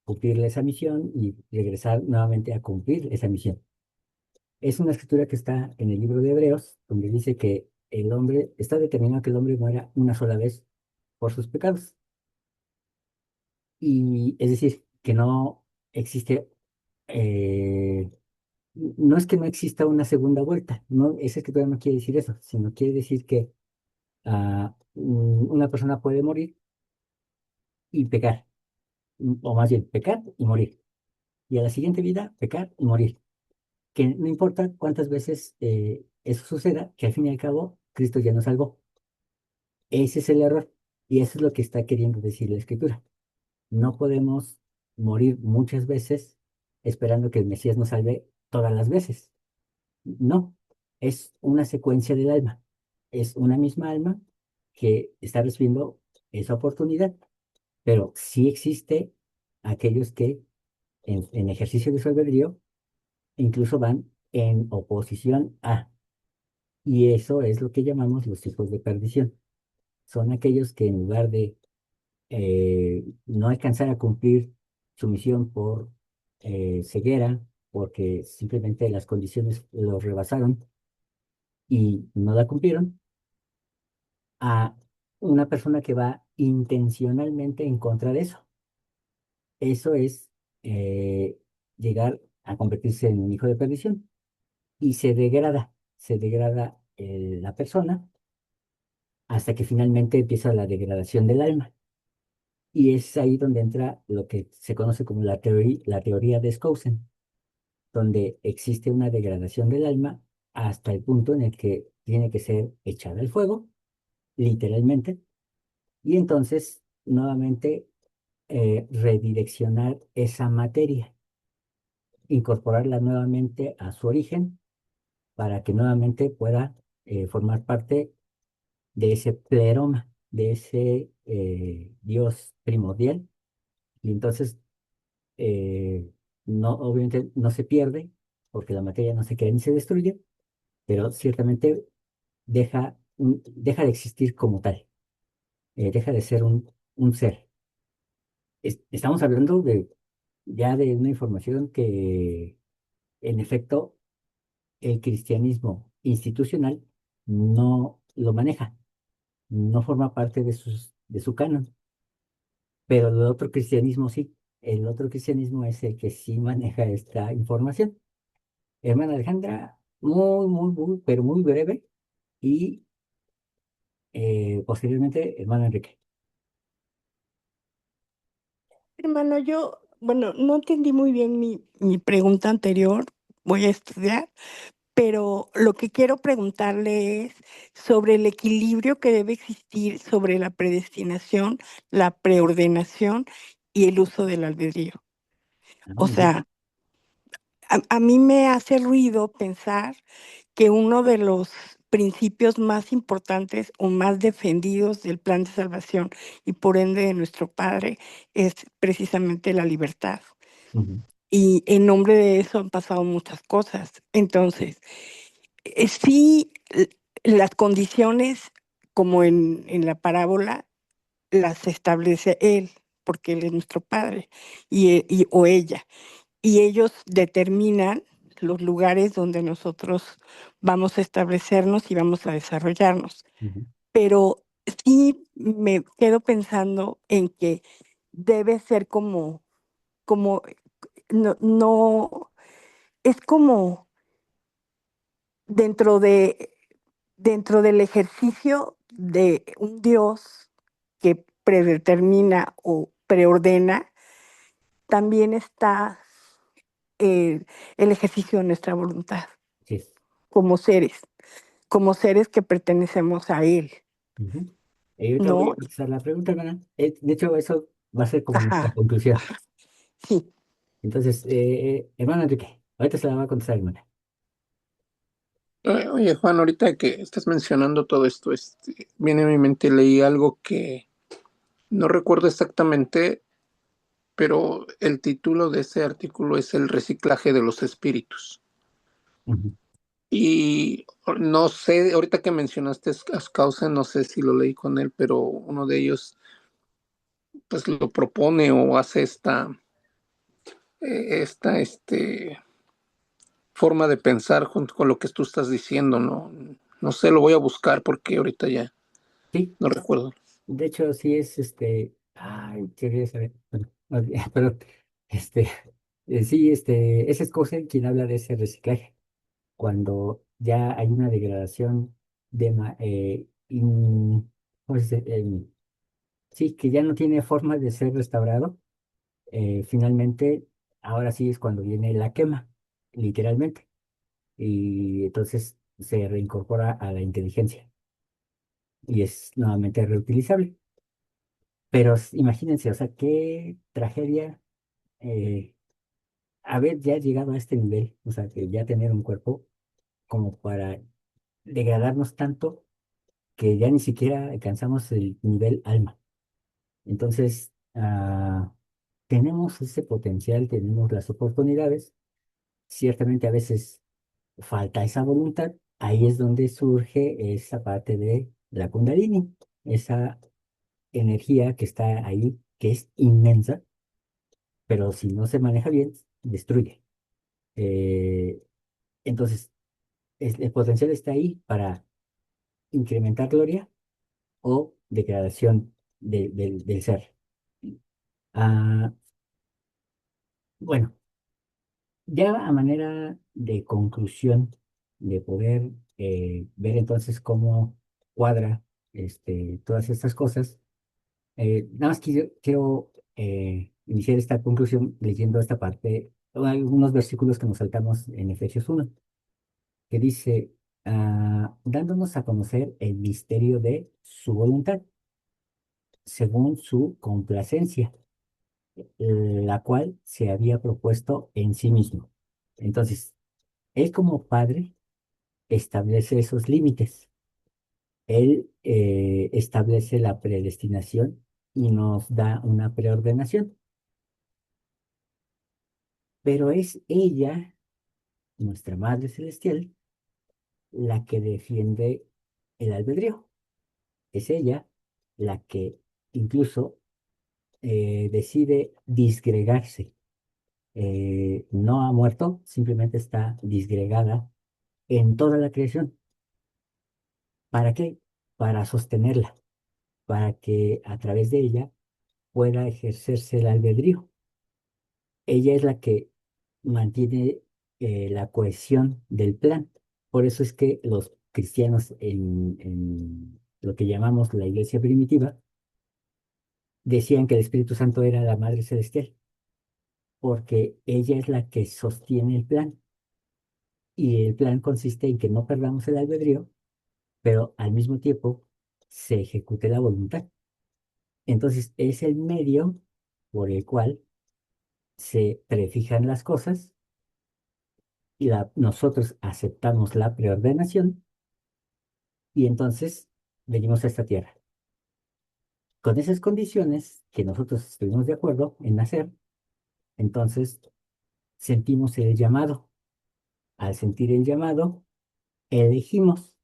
cumplir esa misión y regresar nuevamente a cumplir esa misión. Es una escritura que está en el libro de Hebreos, donde dice que el hombre, está determinado que el hombre muera una sola vez por sus pecados. Y es decir, que no existe eh, no es que no exista una segunda vuelta, no, ese escritor no quiere decir eso, sino quiere decir que una persona puede morir y pecar, o más bien pecar y morir, y a la siguiente vida pecar y morir, que no importa cuántas veces eso suceda, que al fin y al cabo Cristo ya nos salvó. Ese es el error, y eso es lo que está queriendo decir la Escritura. No podemos morir muchas veces esperando que el Mesías nos salve todas las veces. No, es una secuencia del alma. Es una misma alma que está recibiendo esa oportunidad, pero sí existe aquellos que en ejercicio de su albedrío incluso van en oposición a, y eso es lo que llamamos los hijos de perdición. Son aquellos que en lugar de no alcanzar a cumplir su misión por ceguera, porque simplemente las condiciones los rebasaron y no la cumplieron, a una persona que va intencionalmente en contra de eso. Eso es eh, llegar a convertirse en un hijo de perdición y se degrada la persona hasta que finalmente empieza la degradación del alma. Y es ahí donde entra lo que se conoce como la teoría de Skousen, donde existe una degradación del alma hasta el punto en el que tiene que ser echada al fuego, literalmente, y entonces nuevamente redireccionar esa materia, incorporarla nuevamente a su origen para que nuevamente pueda formar parte de ese pleroma, de ese Dios primordial. Y entonces, no, obviamente no se pierde, porque la materia no se crea ni se destruye, pero ciertamente deja de existir como tal, deja de ser un ser. Estamos hablando ya de una información que, en efecto, el cristianismo institucional no lo maneja, no forma parte de su canon, pero el otro cristianismo sí. El otro cristianismo es el que sí maneja esta información. Hermana Alejandra, muy, pero muy breve, y posteriormente, hermano Enrique. Hermano, yo, bueno, no entendí muy bien mi pregunta anterior, voy a estudiar, pero lo que quiero preguntarle es sobre el equilibrio que debe existir sobre la predestinación, la preordenación y el uso del albedrío. O Muy bien. sea, a mí me hace ruido pensar que uno de los principios más importantes o más defendidos del plan de salvación y por ende de nuestro Padre es precisamente la libertad. Ujú, Y en nombre de eso han pasado muchas cosas. Entonces, sí, las condiciones, como en la parábola, las establece Él, porque Él es nuestro Padre, o ella. Y ellos determinan los lugares donde nosotros vamos a establecernos y vamos a desarrollarnos. ujú, Pero sí me quedo pensando en que debe ser como, no, es como dentro de, dentro del ejercicio de un Dios que predetermina o preordena, también está el ejercicio de nuestra voluntad así es. como seres, como seres que pertenecemos a Él, Ujú. Y ahorita voy a ¿no? contestar la pregunta, hermana. De hecho, eso va a ser como nuestra Ajá, conclusión. sí. Entonces, hermano Enrique, ahorita se la va a contestar, hermana. Oye, Juan, ahorita que estás mencionando todo esto, viene a mi mente, leí algo que no recuerdo exactamente, pero el título de ese artículo es El reciclaje de los espíritus. Ujú, Y no sé, ahorita que mencionaste Skousen, no sé si lo leí con él, pero uno de ellos pues lo propone o hace esta forma de pensar junto con lo que tú estás diciendo, ¿no? No sé, lo voy a buscar porque ahorita ya sí, no recuerdo. de hecho, sí es ay, quería saber, bueno, más bien, pero, este, Sí, ese es Cosen quien habla de ese reciclaje, cuando ya hay una degradación de, ¿cómo se dice? Sí, que ya no tiene forma de ser restaurado. Finalmente, ahora sí es cuando viene la quema, literalmente, y entonces se reincorpora a la inteligencia y es nuevamente reutilizable. Pero imagínense, o sea, qué tragedia eh, haber ya llegado a este nivel, o sea, que ya tener un cuerpo como para degradarnos tanto que ya ni siquiera alcanzamos el nivel alma. Entonces, tenemos ese potencial, tenemos las oportunidades, ciertamente a veces falta esa voluntad, ahí es donde surge esa parte de la Kundalini, esa energía que está ahí, que es inmensa, pero si no se maneja bien, destruye. Eh, entonces, el potencial está ahí para incrementar gloria o degradación del ser. Ah, bueno, ya a manera de conclusión, de poder ver entonces cómo cuadra todas estas cosas, nada más quiero iniciar esta conclusión leyendo esta parte, o algunos versículos que nos saltamos en Efesios 1 que dice, dándonos a conocer el misterio de su voluntad, según su complacencia, la cual se había propuesto en sí mismo. Entonces, él como padre establece esos límites. Él establece la predestinación y nos da una preordenación. Pero es ella, nuestra Madre Celestial, la que defiende el albedrío. Es ella la que incluso decide disgregarse. No ha muerto, simplemente está disgregada en toda la creación. ¿Para qué? Para sostenerla, para que a través de ella pueda ejercerse el albedrío. Ella es la que mantiene la cohesión del plan. Por eso es que los cristianos en lo que llamamos la iglesia primitiva decían que el Espíritu Santo era la Madre Celestial, porque ella es la que sostiene el plan. Y el plan consiste en que no perdamos el albedrío, pero al mismo tiempo se ejecute la voluntad. Entonces es el medio por el cual se prefijan las cosas y nosotros aceptamos la preordenación y entonces venimos a esta tierra. Con esas condiciones que nosotros estuvimos de acuerdo en hacer, entonces sentimos el llamado. Al sentir el llamado, elegimos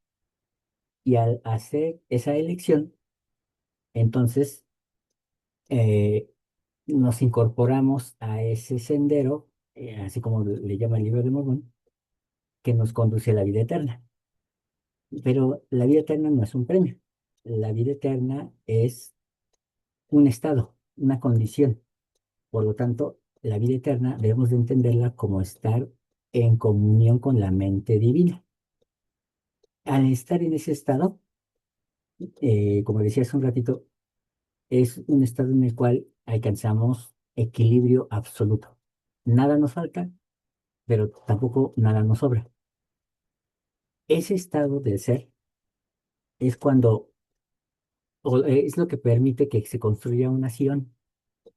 y al hacer esa elección, entonces eh, nos incorporamos a ese sendero, así como le llama el libro de Mormón, que nos conduce a la vida eterna. Pero la vida eterna no es un premio. La vida eterna es un estado, una condición. Por lo tanto, la vida eterna debemos de entenderla como estar en comunión con la mente divina. Al estar en ese estado, como decía hace un ratito, es un estado en el cual alcanzamos equilibrio absoluto. Nada nos falta, pero tampoco nada nos sobra. Ese estado del ser es cuando, es lo que permite que se construya una nación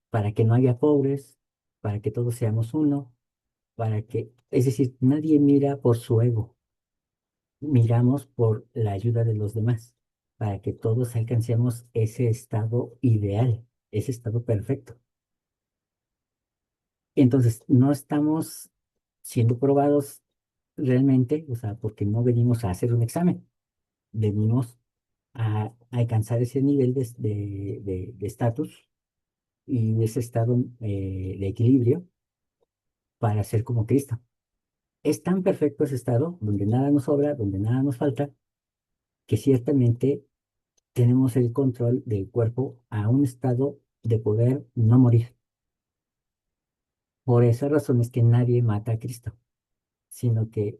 para que no haya pobres, para que todos seamos uno, es decir, nadie mira por su ego, miramos por la ayuda de los demás, para que todos alcancemos ese estado ideal, ese estado perfecto. Entonces, no estamos siendo probados realmente, o sea, porque no venimos a hacer un examen, venimos a alcanzar ese nivel de estatus y ese estado de equilibrio para ser como Cristo. Es tan perfecto ese estado, donde nada nos sobra, donde nada nos falta, que ciertamente tenemos el control del cuerpo a un estado de poder no morir. Por esa razón es que nadie mata a Cristo, sino que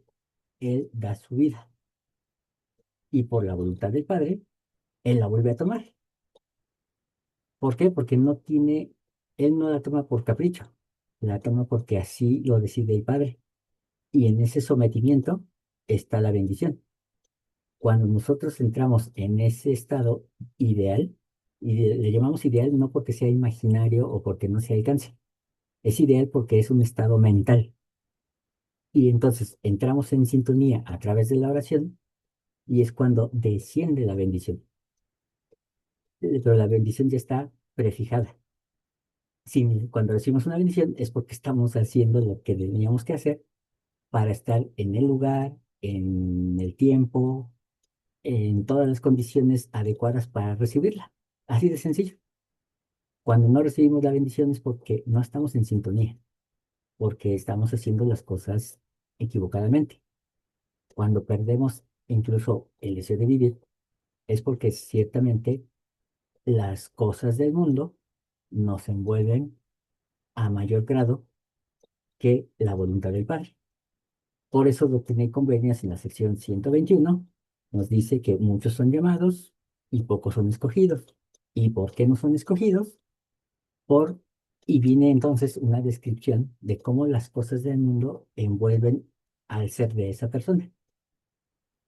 Él da su vida y por la voluntad del Padre, Él la vuelve a tomar. ¿Por qué? Porque Él no la toma por capricho, la toma porque así lo decide el Padre. Y en ese sometimiento está la bendición. Cuando nosotros entramos en ese estado ideal, y le llamamos ideal no porque sea imaginario o porque no se alcance, es ideal porque es un estado mental. Y entonces entramos en sintonía a través de la oración y es cuando desciende la bendición. Pero la bendición ya está prefijada. Cuando recibimos una bendición es porque estamos haciendo lo que teníamos que hacer para estar en el lugar, en el tiempo, en todas las condiciones adecuadas para recibirla. Así de sencillo. Cuando no recibimos la bendición es porque no estamos en sintonía, porque estamos haciendo las cosas equivocadamente. Cuando perdemos incluso el deseo de vivir, es porque ciertamente las cosas del mundo nos envuelven a mayor grado que la voluntad del Padre. Por eso Doctrina y Convenios en la sección 121 nos dice que muchos son llamados y pocos son escogidos. ¿Y por qué no son escogidos? Por, y viene entonces una descripción de cómo las cosas del mundo envuelven al ser de esa persona.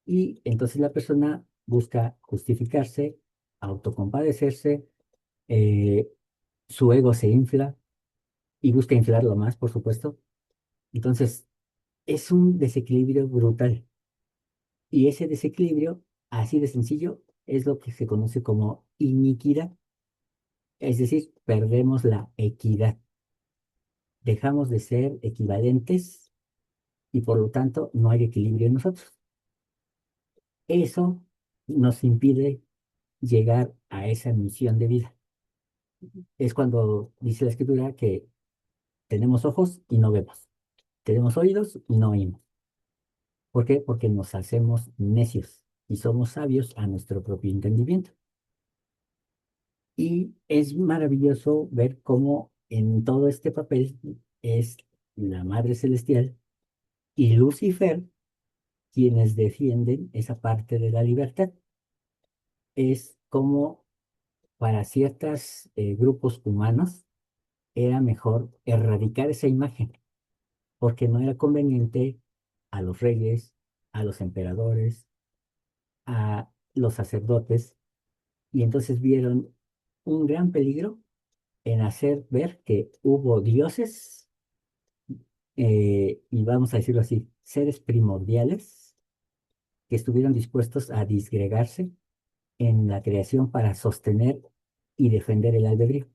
Y entonces la persona busca justificarse, autocompadecerse, eh, su ego se infla y busca inflarlo más, por supuesto. Entonces, es un desequilibrio brutal. Y ese desequilibrio, así de sencillo, es lo que se conoce como iniquidad. Es decir, perdemos la equidad. Dejamos de ser equivalentes y por lo tanto no hay equilibrio en nosotros. Eso nos impide llegar a esa misión de vida. Es cuando dice la escritura que tenemos ojos y no vemos, tenemos oídos y no oímos. ¿Por qué? Porque nos hacemos necios y somos sabios a nuestro propio entendimiento. Y es maravilloso ver cómo en todo este papel es la Madre Celestial y Lucifer quienes defienden esa parte de la libertad. Es como para ciertos grupos humanos era mejor erradicar esa imagen, porque no era conveniente a los reyes, a los emperadores, a los sacerdotes, y entonces vieron un gran peligro en hacer ver que hubo dioses, y vamos a decirlo así, seres primordiales que estuvieron dispuestos a disgregarse en la creación para sostener y defender el albedrío.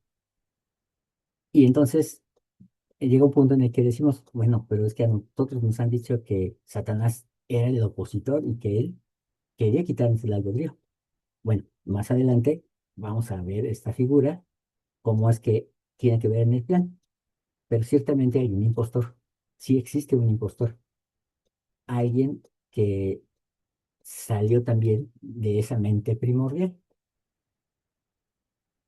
Y entonces llega un punto en el que decimos, bueno, pero es que a nosotros nos han dicho que Satanás era el opositor y que él quería quitarnos el albedrío. Bueno, más adelante vamos a ver esta figura, cómo es que tiene que ver en el plan. Pero ciertamente hay un impostor. Sí existe un impostor. Alguien que salió también de esa mente primordial.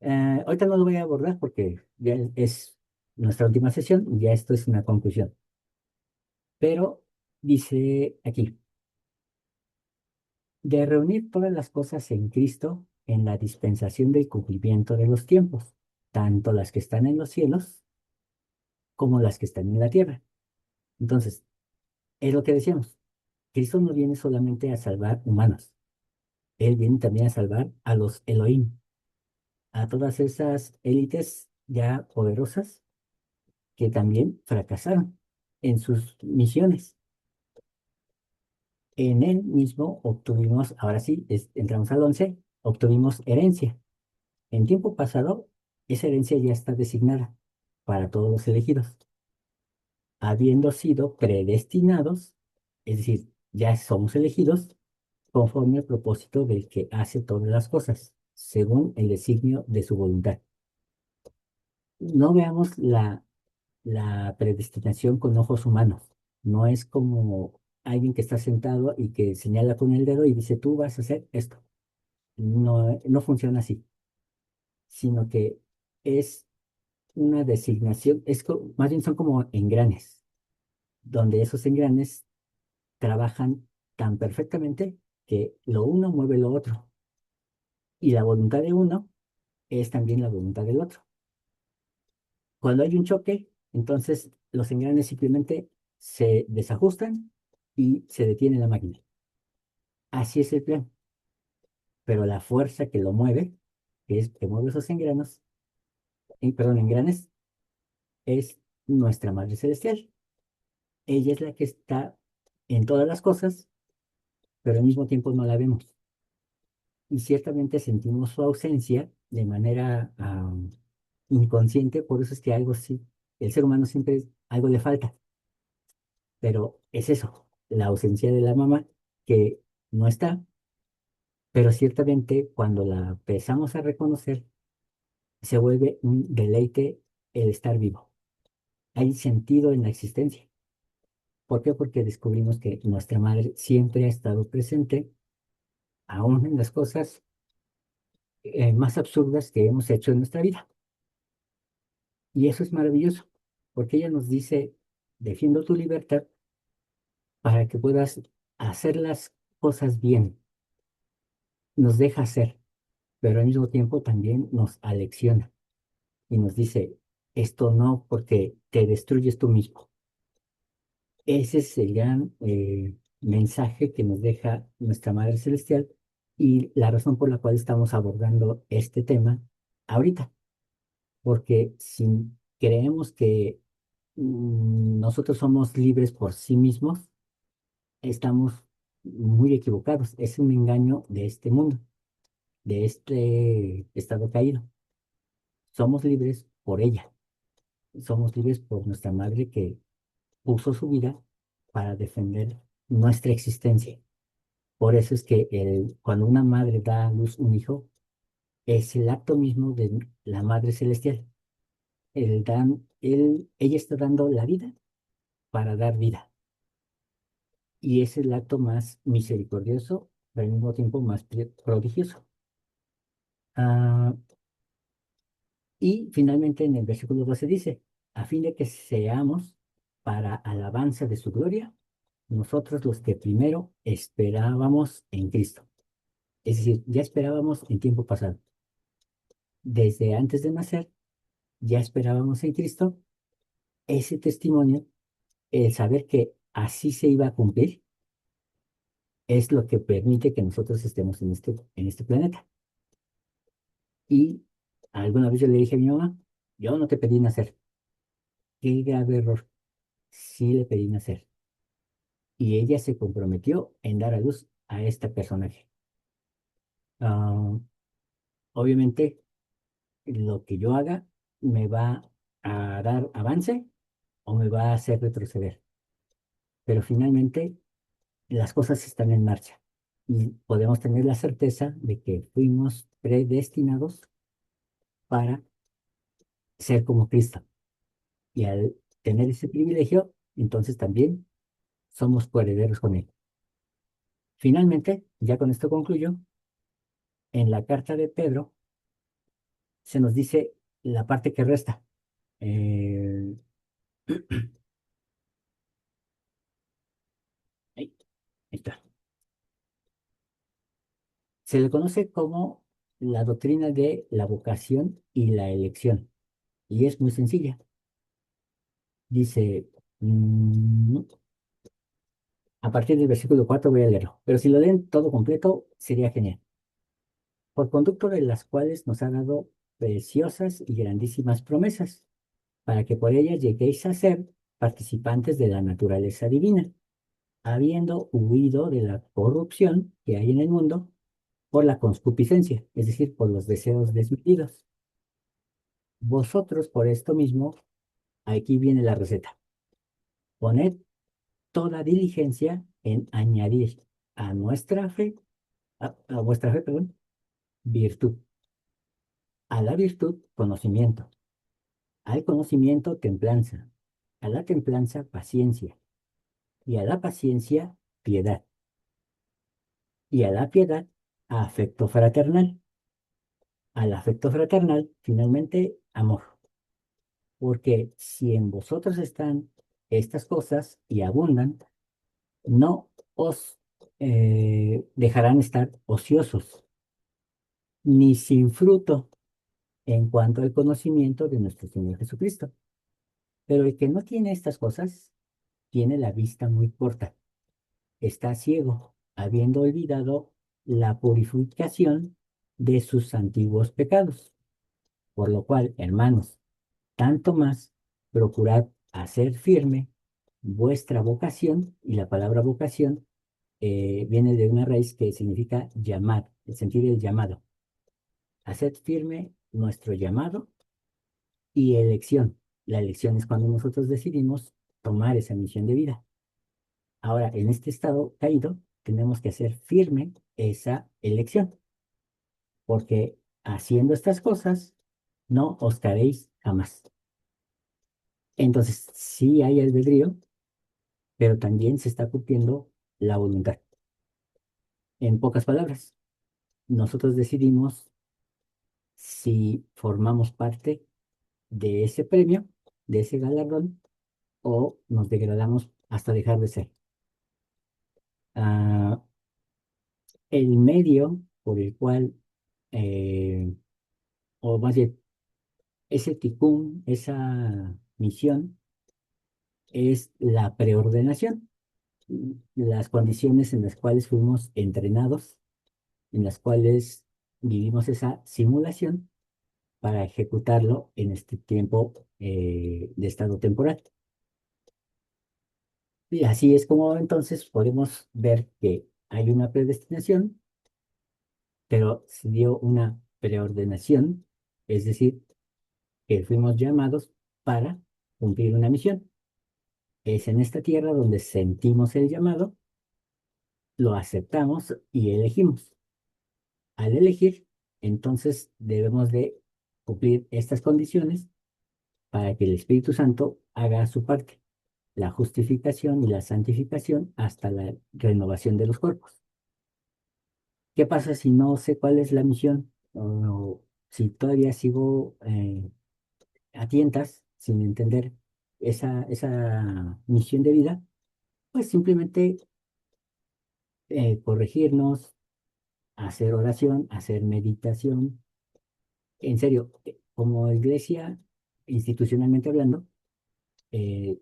Ahorita no lo voy a abordar porque ya es nuestra última sesión, ya esto es una conclusión. Pero dice aquí, de reunir todas las cosas en Cristo en la dispensación del cumplimiento de los tiempos, tanto las que están en los cielos como las que están en la tierra. Entonces, es lo que decíamos. Cristo no viene solamente a salvar humanos, Él viene también a salvar a los Elohim, a todas esas élites ya poderosas que también fracasaron en sus misiones. En él mismo obtuvimos, ahora sí, entramos al 11, obtuvimos herencia. En tiempo pasado, esa herencia ya está designada para todos los elegidos, habiendo sido predestinados, es decir, ya somos elegidos conforme al propósito del que hace todas las cosas, según el designio de su voluntad. No veamos la predestinación con ojos humanos. No es como alguien que está sentado y que señala con el dedo y dice, tú vas a hacer esto. No, no funciona así, sino que es una designación, más bien son como engranes, donde esos engranes trabajan tan perfectamente que lo uno mueve lo otro. Y la voluntad de uno es también la voluntad del otro. Cuando hay un choque, entonces los engranes simplemente se desajustan y se detiene la máquina. Así es el plan. Pero la fuerza que lo mueve, que mueve esos engranes, perdón, engranes, es nuestra Madre Celestial. Ella es la que está en todas las cosas, pero al mismo tiempo no la vemos. Y ciertamente sentimos su ausencia de manera inconsciente, por eso es que algo sí, el ser humano siempre algo le falta, pero es eso, la ausencia de la mamá que no está, pero ciertamente cuando la empezamos a reconocer, se vuelve un deleite el estar vivo. Hay sentido en la existencia. ¿Por qué? Porque descubrimos que nuestra madre siempre ha estado presente, aún en las cosas más absurdas que hemos hecho en nuestra vida. Y eso es maravilloso, porque ella nos dice, defiendo tu libertad para que puedas hacer las cosas bien. Nos deja hacer, pero al mismo tiempo también nos alecciona y nos dice, esto no, porque te destruyes tú mismo. Ese es el gran mensaje que nos deja nuestra Madre Celestial y la razón por la cual estamos abordando este tema ahorita, porque si creemos que nosotros somos libres por sí mismos, estamos muy equivocados. Es un engaño de este mundo, de este estado caído. Somos libres por ella. Somos libres por nuestra madre que puso su vida para defender nuestra existencia. Por eso es que cuando una madre da a luz un hijo, es el acto mismo de la Madre Celestial. Ella está dando la vida para dar vida. Y es el acto más misericordioso, pero al mismo tiempo más prodigioso. Ah, y finalmente en el versículo 12 dice, a fin de que seamos para alabanza de su gloria, nosotros los que primero esperábamos en Cristo. Es decir, ya esperábamos en tiempo pasado. Desde antes de nacer, ya esperábamos en Cristo ese testimonio, el saber que así se iba a cumplir, es lo que permite que nosotros estemos en este planeta. Y alguna vez yo le dije a mi mamá, yo no te pedí nacer. Qué grave error. Sí le pedí nacer. Y ella se comprometió en dar a luz a este personaje. Ah, obviamente, lo que yo haga me va a dar avance o me va a hacer retroceder. Pero finalmente, las cosas están en marcha y podemos tener la certeza de que fuimos predestinados para ser como Cristo. Y al tener ese privilegio, entonces también somos coherederos con Él. Finalmente, ya con esto concluyo, en la carta de Pedro se nos dice la parte que resta. Eh, ahí, ahí está. Se le conoce como la doctrina de la vocación y la elección. Y es muy sencilla. Dice, a partir del versículo 4 voy a leerlo, pero si lo leen todo completo sería genial. Por conducto de las cuales nos ha dado preciosas y grandísimas promesas, para que por ellas lleguéis a ser participantes de la naturaleza divina, habiendo huido de la corrupción que hay en el mundo por la concupiscencia, es decir, por los deseos desmedidos. Vosotros, por esto mismo, aquí viene la receta. Poned toda diligencia en añadir a nuestra fe, a vuestra fe, perdón, virtud. A la virtud, conocimiento. Al conocimiento, templanza. A la templanza, paciencia. Y a la paciencia, piedad. Y a la piedad, afecto fraternal. Al afecto fraternal, finalmente, amor. porque si en vosotros están estas cosas y abundan, no os dejarán estar ociosos, ni sin fruto en cuanto al conocimiento de nuestro Señor Jesucristo. Pero el que no tiene estas cosas, tiene la vista muy corta, está ciego, habiendo olvidado la purificación de sus antiguos pecados. Por lo cual, hermanos, tanto más, procurad hacer firme vuestra vocación, y la palabra vocación viene de una raíz que significa llamar, el sentido del llamado. Haced firme nuestro llamado y elección. La elección es cuando nosotros decidimos tomar esa misión de vida. Ahora, en este estado caído, tenemos que hacer firme esa elección, porque haciendo estas cosas, no os caeréis jamás. Entonces, sí hay albedrío, pero también se está cumpliendo la voluntad. En pocas palabras, nosotros decidimos si formamos parte de ese premio, de ese galardón, o nos degradamos hasta dejar de ser. Ah, el medio por el cual, eh, o más bien, ese ticún, esa misión, es la preordenación, las condiciones en las cuales fuimos entrenados, en las cuales vivimos esa simulación para ejecutarlo en este tiempo de estado temporal. Y así es como entonces podemos ver que hay una predestinación, pero se dio una preordenación, es decir, que fuimos llamados para cumplir una misión. Es en esta tierra donde sentimos el llamado, lo aceptamos y elegimos. Al elegir, entonces debemos de cumplir estas condiciones para que el Espíritu Santo haga su parte, la justificación y la santificación hasta la renovación de los cuerpos. ¿Qué pasa si no sé cuál es la misión? O si todavía sigo a tientas sin entender esa misión de vida, pues simplemente corregirnos, hacer oración, hacer meditación. En serio, como iglesia, institucionalmente hablando,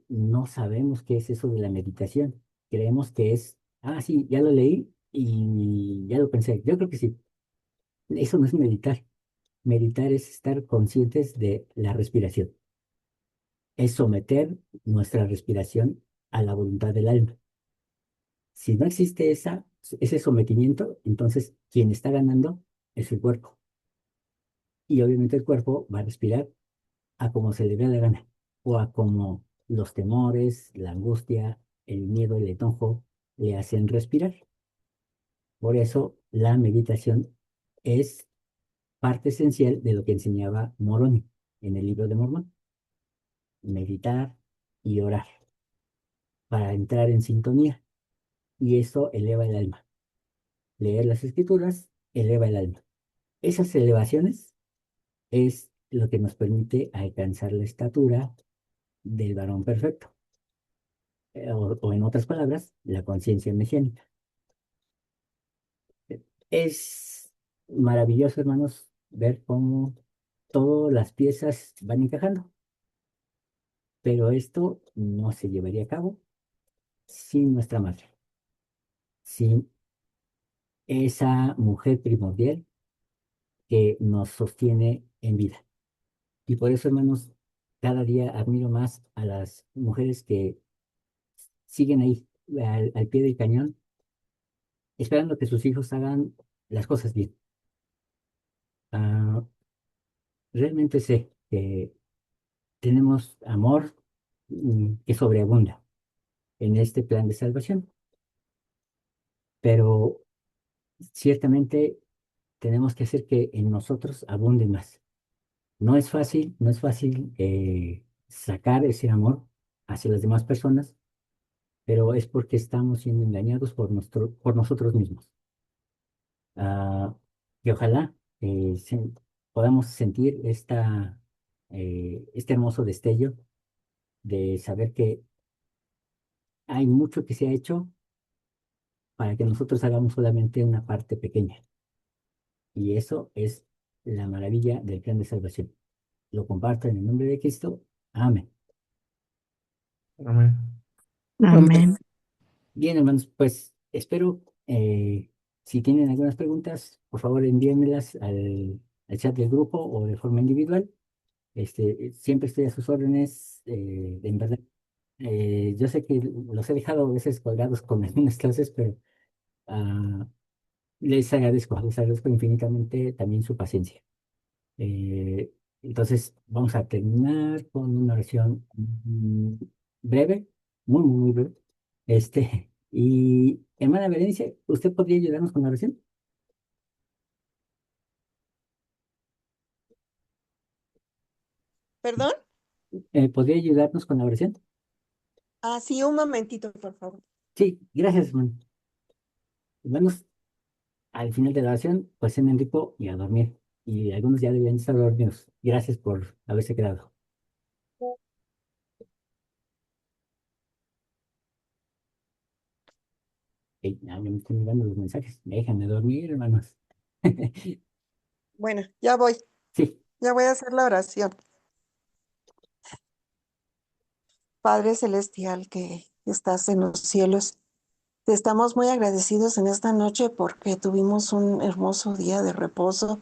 no sabemos qué es eso de la meditación. Creemos que es, sí, ya lo leí y ya lo pensé. Yo creo que sí. Eso no es meditar. Meditar es estar conscientes de la respiración. Es someter nuestra respiración a la voluntad del alma. Si no existe ese sometimiento, entonces quien está ganando es el cuerpo. Y obviamente el cuerpo va a respirar a como se le dé la gana, o a como los temores, la angustia, el miedo, el enojo le hacen respirar. Por eso la meditación es parte esencial de lo que enseñaba Moroni en el libro de Mormón. Meditar y orar para entrar en sintonía. Y eso eleva el alma. Leer las escrituras eleva el alma. Esas elevaciones es lo que nos permite alcanzar la estatura del varón perfecto. O en otras palabras, la conciencia mesiánica. Es maravilloso, hermanos, ver cómo todas las piezas van encajando, pero esto no se llevaría a cabo sin nuestra madre, sin esa mujer primordial que nos sostiene en vida. Y por eso, hermanos, cada día admiro más a las mujeres que siguen ahí, al pie del cañón, esperando que sus hijos hagan las cosas bien. Ah, realmente sé que tenemos amor que sobreabunda en este plan de salvación, pero ciertamente tenemos que hacer que en nosotros abunde más. No es fácil, no es fácil sacar ese amor hacia las demás personas, pero es porque estamos siendo engañados por nosotros mismos. Ah, y ojalá podamos sentir esta este hermoso destello de saber que hay mucho que se ha hecho para que nosotros hagamos solamente una parte pequeña. Y eso es la maravilla del plan de salvación. Lo comparto en el nombre de Cristo. Amén. Amén. Amén. Bien, hermanos, pues espero, si tienen algunas preguntas, por favor envíenmelas al chat del grupo o de forma individual. Siempre estoy a sus órdenes, en verdad. Yo sé que los he dejado a veces colgados con algunas clases, pero ah, les agradezco infinitamente también su paciencia. Entonces, vamos a terminar con una oración breve, muy, muy, muy breve. Y hermana Berenice, ¿usted podría ayudarnos con la oración? ¿Perdón? ¿Podría ayudarnos con la oración? Ah, sí, un momentito, por favor. Sí, gracias, hermano. Hermanos, al final de la oración, pues cenen rico y a dormir. Y algunos ya deberían estar dormidos. Gracias por haberse quedado. Ya me están mirando los mensajes. Déjenme dormir, hermanos. Bueno, Sí, ya voy a hacer la oración. Padre Celestial que estás en los cielos, te estamos muy agradecidos en esta noche porque tuvimos un hermoso día de reposo.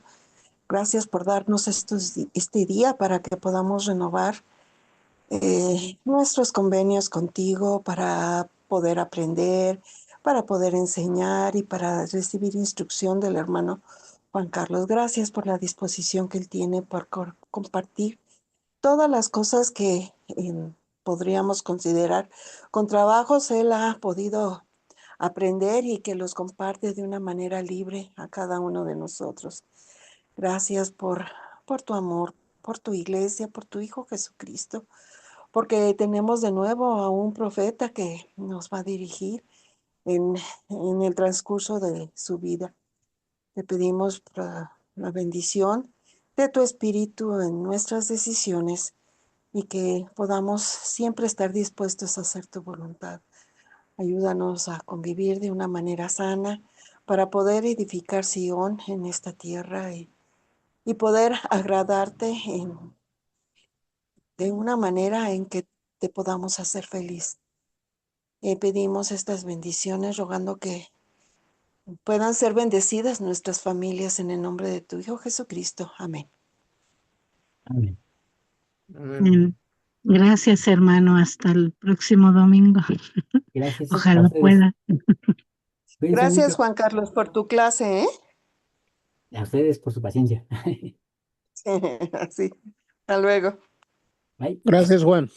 Gracias por darnos este día para que podamos renovar nuestros convenios contigo para poder aprender, para poder enseñar y para recibir instrucción del hermano Juan Carlos. Gracias por la disposición que él tiene por compartir todas las cosas que podríamos considerar con trabajos. Él ha podido aprender y que los comparte de una manera libre a cada uno de nosotros. Gracias por tu amor, por tu iglesia, por tu Hijo Jesucristo, porque tenemos de nuevo a un profeta que nos va a dirigir en, en el transcurso de su vida. Te pedimos la bendición de tu Espíritu en nuestras decisiones y que podamos siempre estar dispuestos a hacer tu voluntad. Ayúdanos a convivir de una manera sana para poder edificar Sion en esta tierra y poder agradarte de una manera en que te podamos hacer feliz. Pedimos estas bendiciones rogando que puedan ser bendecidas nuestras familias en el nombre de tu Hijo Jesucristo. Amén. amén. Amén. Gracias, hermano. Hasta el próximo domingo. Gracias a Ojalá ustedes. pueda. Cuídense Gracias, mucho. Juan Carlos, por tu clase, A ustedes por su paciencia. ¿eh? Sí. Hasta luego. Bye. Gracias, Juan.